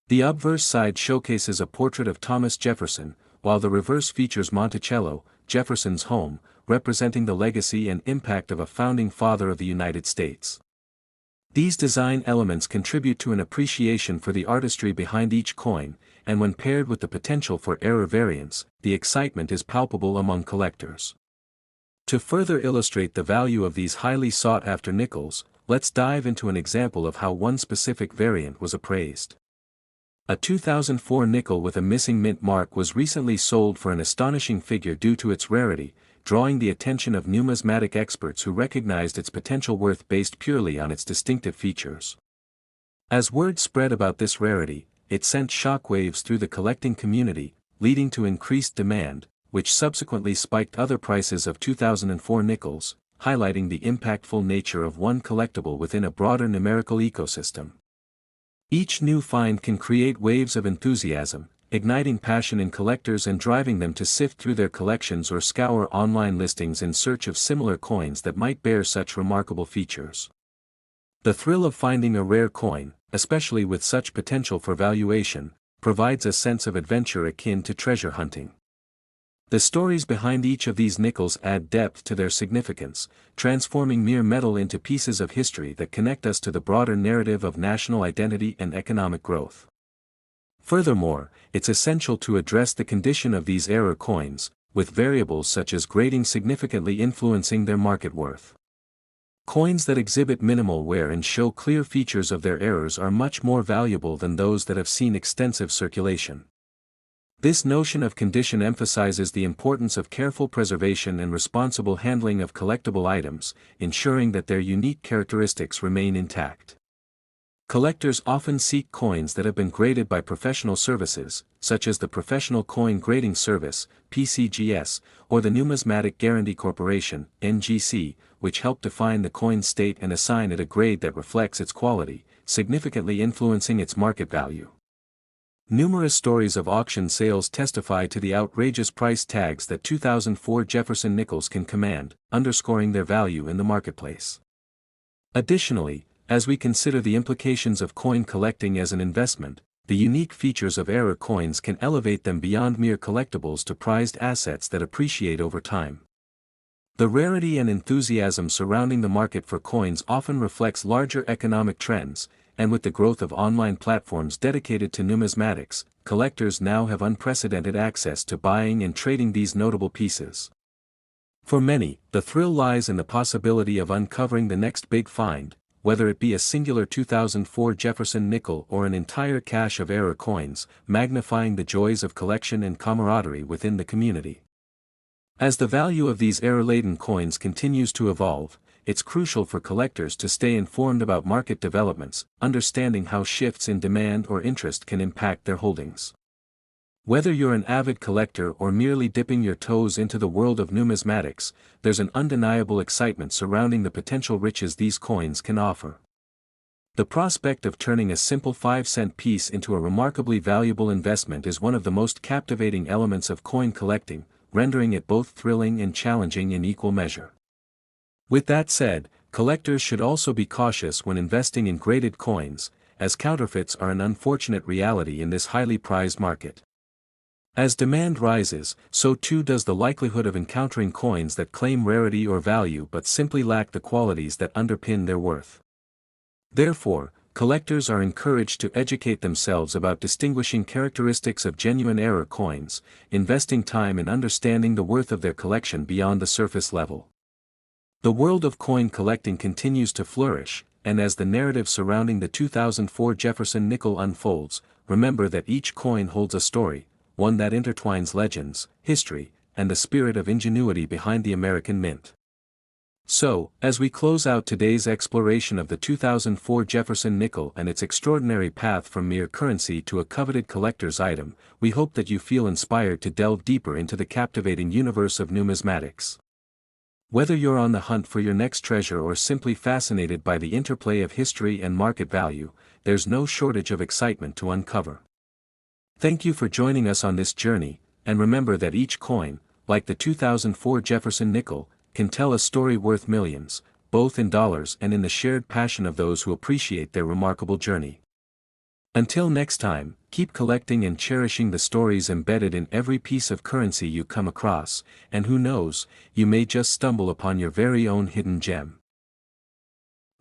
The obverse side showcases a portrait of Thomas Jefferson, while the reverse features Monticello, Jefferson's home, representing the legacy and impact of a founding father of the United States. These design elements contribute to an appreciation for the artistry behind each coin, and when paired with the potential for error variance, the excitement is palpable among collectors. To further illustrate the value of these highly sought-after nickels, let's dive into an example of how one specific variant was appraised. A 2004 nickel with a missing mint mark was recently sold for an astonishing figure due to its rarity, drawing the attention of numismatic experts who recognized its potential worth based purely on its distinctive features. As word spread about this rarity, it sent shockwaves through the collecting community, leading to increased demand, which subsequently spiked other prices of 2004 nickels, highlighting the impactful nature of one collectible within a broader numerical ecosystem. Each new find can create waves of enthusiasm, igniting passion in collectors and driving them to sift through their collections or scour online listings in search of similar coins that might bear such remarkable features. The thrill of finding a rare coin, especially with such potential for valuation, provides a sense of adventure akin to treasure hunting. The stories behind each of these nickels add depth to their significance, transforming mere metal into pieces of history that connect us to the broader narrative of national identity and economic growth. Furthermore, it's essential to address the condition of these error coins, with variables such as grading significantly influencing their market worth. Coins that exhibit minimal wear and show clear features of their errors are much more valuable than those that have seen extensive circulation. This notion of condition emphasizes the importance of careful preservation and responsible handling of collectible items, ensuring that their unique characteristics remain intact. Collectors often seek coins that have been graded by professional services, such as the Professional Coin Grading Service, PCGS, or the Numismatic Guarantee Corporation, NGC, which help define the coin's state and assign it a grade that reflects its quality, significantly influencing its market value. Numerous stories of auction sales testify to the outrageous price tags that 2004 Jefferson nickels can command, underscoring their value in the marketplace. Additionally, as we consider the implications of coin collecting as an investment, the unique features of error coins can elevate them beyond mere collectibles to prized assets that appreciate over time. The rarity and enthusiasm surrounding the market for coins often reflects larger economic trends, and with the growth of online platforms dedicated to numismatics, collectors now have unprecedented access to buying and trading these notable pieces. For many, the thrill lies in the possibility of uncovering the next big find, whether it be a singular 2004 Jefferson nickel or an entire cache of error coins, magnifying the joys of collection and camaraderie within the community. As the value of these error-laden coins continues to evolve, it's crucial for collectors to stay informed about market developments, understanding how shifts in demand or interest can impact their holdings. Whether you're an avid collector or merely dipping your toes into the world of numismatics, there's an undeniable excitement surrounding the potential riches these coins can offer. The prospect of turning a simple 5-cent piece into a remarkably valuable investment is one of the most captivating elements of coin collecting, rendering it both thrilling and challenging in equal measure. With that said, collectors should also be cautious when investing in graded coins, as counterfeits are an unfortunate reality in this highly prized market. As demand rises, so too does the likelihood of encountering coins that claim rarity or value but simply lack the qualities that underpin their worth. Therefore, collectors are encouraged to educate themselves about distinguishing characteristics of genuine error coins, investing time in understanding the worth of their collection beyond the surface level. The world of coin collecting continues to flourish, and as the narrative surrounding the 2004 Jefferson nickel unfolds, remember that each coin holds a story, one that intertwines legends, history, and the spirit of ingenuity behind the American mint. So, as we close out today's exploration of the 2004 Jefferson nickel and its extraordinary path from mere currency to a coveted collector's item, we hope that you feel inspired to delve deeper into the captivating universe of numismatics. Whether you're on the hunt for your next treasure or simply fascinated by the interplay of history and market value, there's no shortage of excitement to uncover. Thank you for joining us on this journey, and remember that each coin, like the 2004 Jefferson nickel, can tell a story worth millions, both in dollars and in the shared passion of those who appreciate their remarkable journey. Until next time, keep collecting and cherishing the stories embedded in every piece of currency you come across, and who knows, you may just stumble upon your very own hidden gem.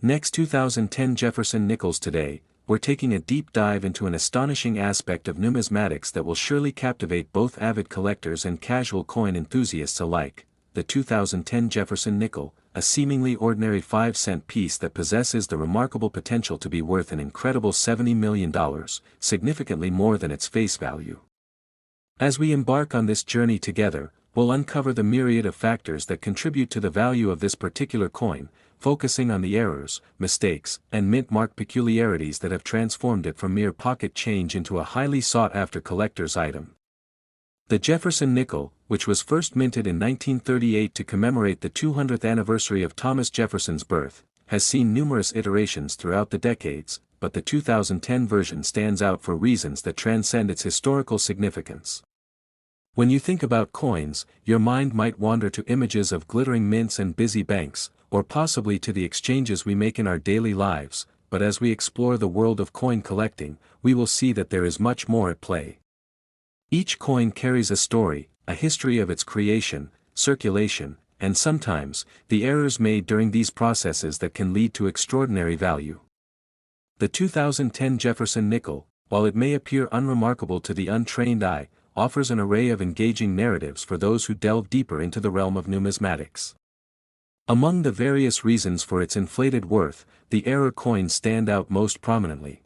Next 2010 Jefferson nickels today, we're taking a deep dive into an astonishing aspect of numismatics that will surely captivate both avid collectors and casual coin enthusiasts alike, the 2010 Jefferson nickel, a seemingly ordinary 5-cent piece that possesses the remarkable potential to be worth an incredible $70 million, significantly more than its face value. As we embark on this journey together, we'll uncover the myriad of factors that contribute to the value of this particular coin, focusing on the errors, mistakes, and mint mark peculiarities that have transformed it from mere pocket change into a highly sought-after collector's item. The Jefferson nickel, which was first minted in 1938 to commemorate the 200th anniversary of Thomas Jefferson's birth, has seen numerous iterations throughout the decades, but the 2010 version stands out for reasons that transcend its historical significance. When you think about coins, your mind might wander to images of glittering mints and busy banks, or possibly to the exchanges we make in our daily lives, but as we explore the world of coin collecting, we will see that there is much more at play. Each coin carries a story, a history of its creation, circulation, and sometimes, the errors made during these processes that can lead to extraordinary value. The 2010 Jefferson nickel, while it may appear unremarkable to the untrained eye, offers an array of engaging narratives for those who delve deeper into the realm of numismatics. Among the various reasons for its inflated worth, the error coins stand out most prominently.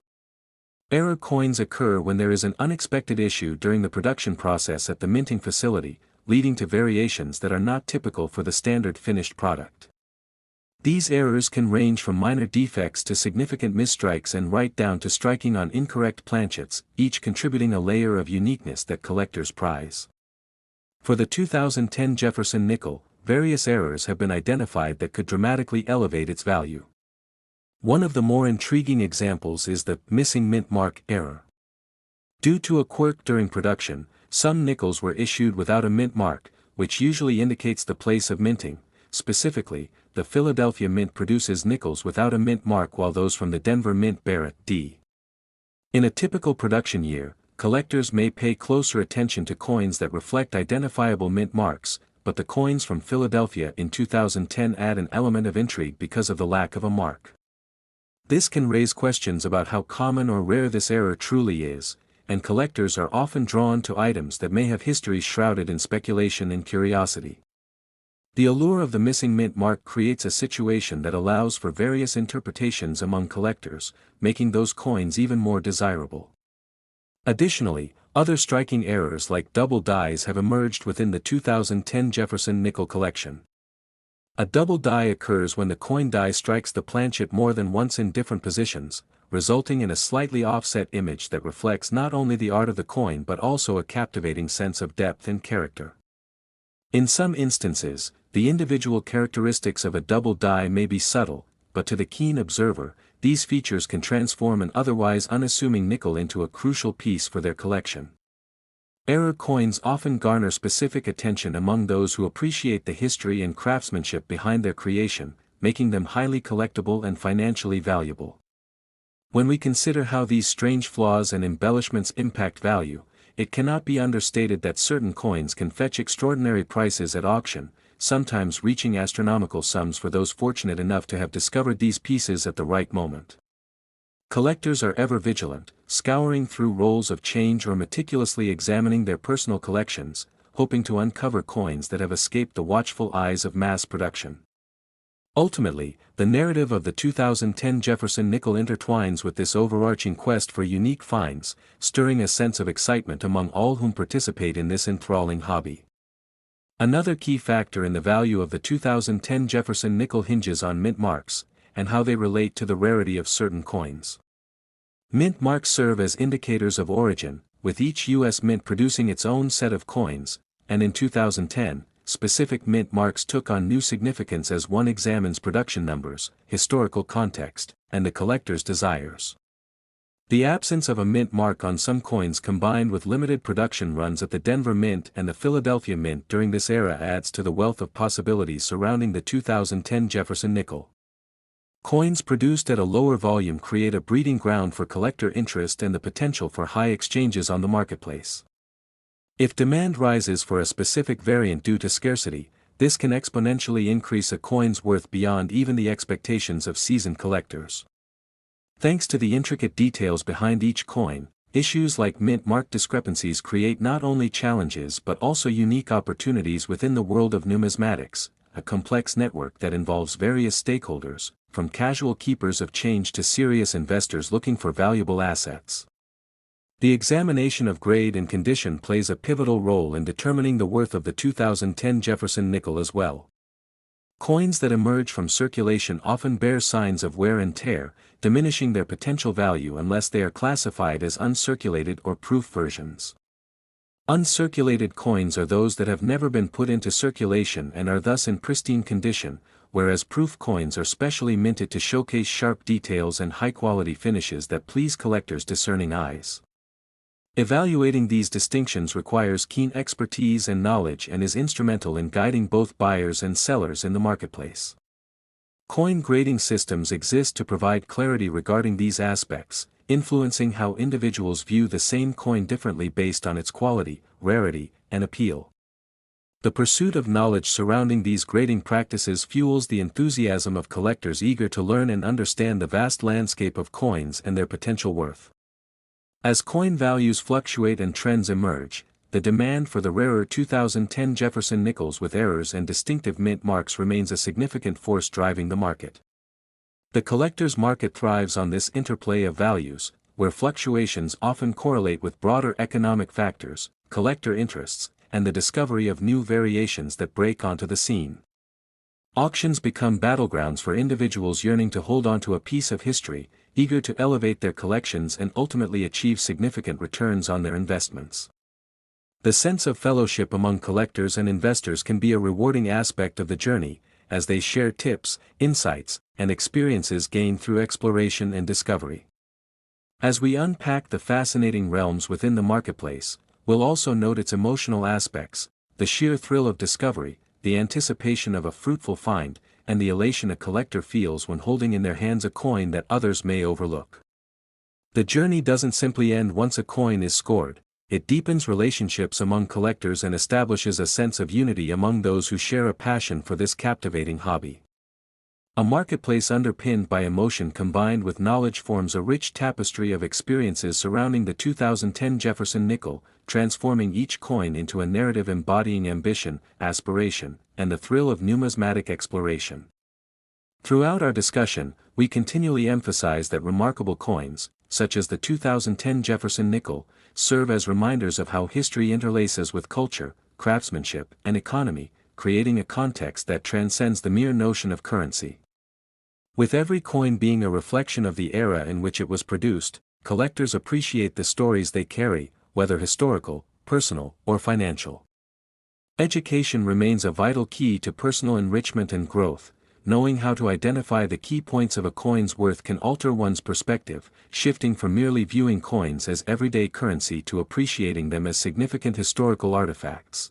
Error coins occur when there is an unexpected issue during the production process at the minting facility, leading to variations that are not typical for the standard finished product. These errors can range from minor defects to significant misstrikes and right down to striking on incorrect planchets, each contributing a layer of uniqueness that collectors prize. For the 2010 Jefferson nickel, various errors have been identified that could dramatically elevate its value. One of the more intriguing examples is the missing mint mark error. Due to a quirk during production, some nickels were issued without a mint mark, which usually indicates the place of minting. Specifically, the Philadelphia Mint produces nickels without a mint mark while those from the Denver Mint bear a D. In a typical production year, collectors may pay closer attention to coins that reflect identifiable mint marks, but the coins from Philadelphia in 2010 add an element of intrigue because of the lack of a mark. This can raise questions about how common or rare this error truly is, and collectors are often drawn to items that may have histories shrouded in speculation and curiosity. The allure of the missing mint mark creates a situation that allows for various interpretations among collectors, making those coins even more desirable. Additionally, other striking errors like double dies have emerged within the 2010 Jefferson nickel collection. A double die occurs when the coin die strikes the planchet more than once in different positions, resulting in a slightly offset image that reflects not only the art of the coin but also a captivating sense of depth and character. In some instances, the individual characteristics of a double die may be subtle, but to the keen observer, these features can transform an otherwise unassuming nickel into a crucial piece for their collection. Error coins often garner specific attention among those who appreciate the history and craftsmanship behind their creation, making them highly collectible and financially valuable. When we consider how these strange flaws and embellishments impact value, it cannot be understated that certain coins can fetch extraordinary prices at auction, sometimes reaching astronomical sums for those fortunate enough to have discovered these pieces at the right moment. Collectors are ever vigilant, scouring through rolls of change or meticulously examining their personal collections, hoping to uncover coins that have escaped the watchful eyes of mass production. Ultimately, the narrative of the 2010 Jefferson nickel intertwines with this overarching quest for unique finds, stirring a sense of excitement among all whom participate in this enthralling hobby. Another key factor in the value of the 2010 Jefferson nickel hinges on mint marks, and how they relate to the rarity of certain coins. Mint marks serve as indicators of origin, with each U.S. mint producing its own set of coins, and in 2010, specific mint marks took on new significance as one examines production numbers, historical context, and the collector's desires. The absence of a mint mark on some coins combined with limited production runs at the Denver Mint and the Philadelphia Mint during this era adds to the wealth of possibilities surrounding the 2010 Jefferson nickel. Coins produced at a lower volume create a breeding ground for collector interest and the potential for high exchanges on the marketplace. If demand rises for a specific variant due to scarcity, this can exponentially increase a coin's worth beyond even the expectations of seasoned collectors. Thanks to the intricate details behind each coin, issues like mint mark discrepancies create not only challenges but also unique opportunities within the world of numismatics, a complex network that involves various stakeholders, from casual keepers of change to serious investors looking for valuable assets. The examination of grade and condition plays a pivotal role in determining the worth of the 2010 Jefferson nickel as well. Coins that emerge from circulation often bear signs of wear and tear, diminishing their potential value unless they are classified as uncirculated or proof versions. Uncirculated coins are those that have never been put into circulation and are thus in pristine condition, whereas proof coins are specially minted to showcase sharp details and high-quality finishes that please collectors' discerning eyes. Evaluating these distinctions requires keen expertise and knowledge and is instrumental in guiding both buyers and sellers in the marketplace. Coin grading systems exist to provide clarity regarding these aspects, influencing how individuals view the same coin differently based on its quality, rarity, and appeal. The pursuit of knowledge surrounding these grading practices fuels the enthusiasm of collectors eager to learn and understand the vast landscape of coins and their potential worth. As coin values fluctuate and trends emerge, the demand for the rarer 2010 Jefferson nickels with errors and distinctive mint marks remains a significant force driving the market. The collector's market thrives on this interplay of values, where fluctuations often correlate with broader economic factors, collector interests, and the discovery of new variations that break onto the scene. Auctions become battlegrounds for individuals yearning to hold onto a piece of history, eager to elevate their collections and ultimately achieve significant returns on their investments. The sense of fellowship among collectors and investors can be a rewarding aspect of the journey, as they share tips, insights, and experiences gained through exploration and discovery. As we unpack the fascinating realms within the marketplace, we'll also note its emotional aspects, the sheer thrill of discovery, the anticipation of a fruitful find, and the elation a collector feels when holding in their hands a coin that others may overlook. The journey doesn't simply end once a coin is scored, it deepens relationships among collectors and establishes a sense of unity among those who share a passion for this captivating hobby. A marketplace underpinned by emotion combined with knowledge forms a rich tapestry of experiences surrounding the 2010 Jefferson nickel, transforming each coin into a narrative embodying ambition, aspiration, and the thrill of numismatic exploration. Throughout our discussion, we continually emphasize that remarkable coins, such as the 2010 Jefferson nickel, serve as reminders of how history interlaces with culture, craftsmanship, and economy, creating a context that transcends the mere notion of currency. With every coin being a reflection of the era in which it was produced, collectors appreciate the stories they carry, whether historical, personal, or financial. Education remains a vital key to personal enrichment and growth. Knowing how to identify the key points of a coin's worth can alter one's perspective, shifting from merely viewing coins as everyday currency to appreciating them as significant historical artifacts.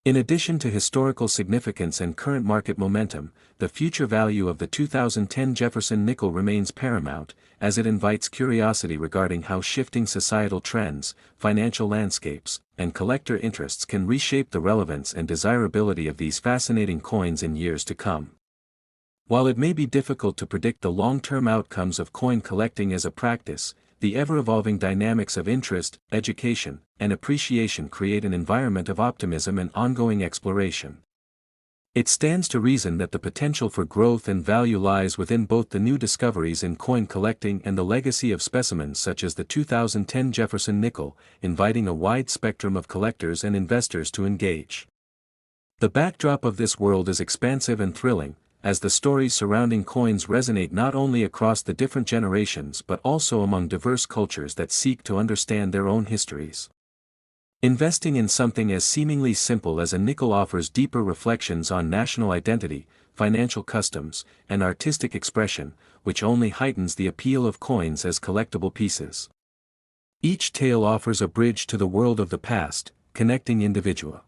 In addition to historical significance and current market momentum, the future value of the 2010 Jefferson nickel remains paramount, as it invites curiosity regarding how shifting societal trends, financial landscapes, and collector interests can reshape the relevance and desirability of these fascinating coins in years to come. While it may be difficult to predict the long-term outcomes of coin collecting as a practice, the ever-evolving dynamics of interest, education, and appreciation create an environment of optimism and ongoing exploration. It stands to reason that the potential for growth and value lies within both the new discoveries in coin collecting and the legacy of specimens such as the 2010 Jefferson nickel, inviting a wide spectrum of collectors and investors to engage. The backdrop of this world is expansive and thrilling, as the stories surrounding coins resonate not only across the different generations but also among diverse cultures that seek to understand their own histories. Investing in something as seemingly simple as a nickel offers deeper reflections on national identity, financial customs, and artistic expression, which only heightens the appeal of coins as collectible pieces. Each tale offers a bridge to the world of the past, connecting individuals